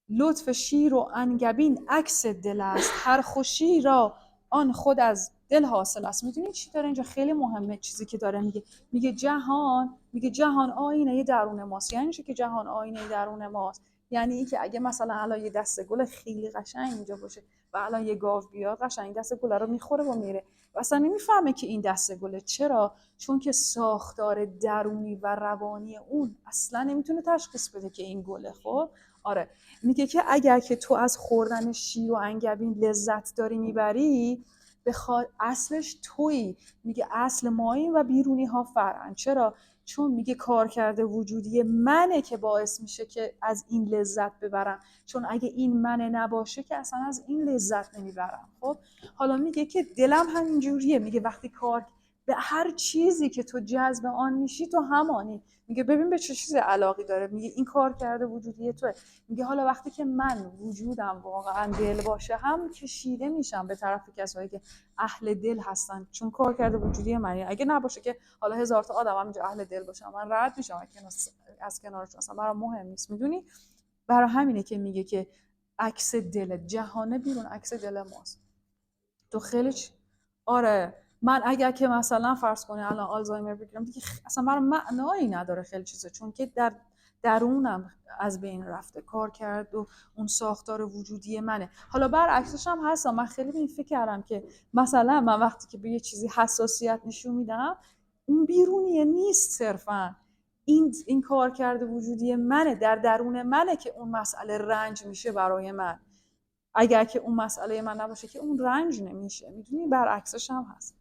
لطف شیر و انگبین عکس دل است، هر خوشی را آن خود از دل حاصل است. میدونی چی داره اینجا خیلی مهمه، چیزی که داره میگه جهان آینه درون ماست. یعنی چی که جهان آینه درون ماست؟ یعنی این که اگه مثلا الان یه دسته گل خیلی قشنگ اینجا باشه و الان یه گاو بیاد قشنگ دسته گل رو میخوره و میره، اصلا نمیفهمه که این دسته گله. چرا؟ چون که ساختار درونی و روانی اون اصلا نمیتونه تشخیص بده که این گله. خب آره، میگه که اگر که تو از خوردن شیر و انگبین لذت داری میبری، اصلش تویی. میگه اصل ماییم و بیرونی ها فرعن. چرا؟ چون میگه کارکرد وجودی منه که باعث میشه که از این لذت ببرم، چون اگه این منه نباشه که اصلا از این لذت نمیبرم. خب حالا میگه که دلم همینجوریه، میگه وقتی کار به هر چیزی که تو جذب آن میشی تو همانی. میگه ببین به چه چیزی علاقی داره، میگه این کار کرده وجودی توه. میگه حالا وقتی که من وجودم واقعا دل باشه، هم کشیده میشم به طرف کسایی که اهل دل هستن، چون کار کرده وجودی منه. اگه نباشه که حالا هزار تا آدم همینجا اهل دل باشن، من رد میشم از کنارشون، اصلا برام مهم نیست. میدونی برای همینه که میگه که عکس دل جهان بیرون عکس دل ماست. تو خیلی آره، من اگر که مثلا فرض کنی الان آلزایمر بگیرم دیگه اصلا برای معنایی نداره خیلی چیزا، چون که در درونم از بین رفته، کار کرد و اون ساختار وجودی منه. حالا برعکسش هم هست. من خیلی به این فکر کردم که مثلا من وقتی که به یه چیزی حساسیت نشون میدم، اون بیرونیه نیست صرفا، این کار کرده وجودی منه، در درون منه که اون مسئله رنج میشه برای من. اگر که اون مسئله من نباشه که اون رنج نمیشه. میدونی برعکسش هم هست.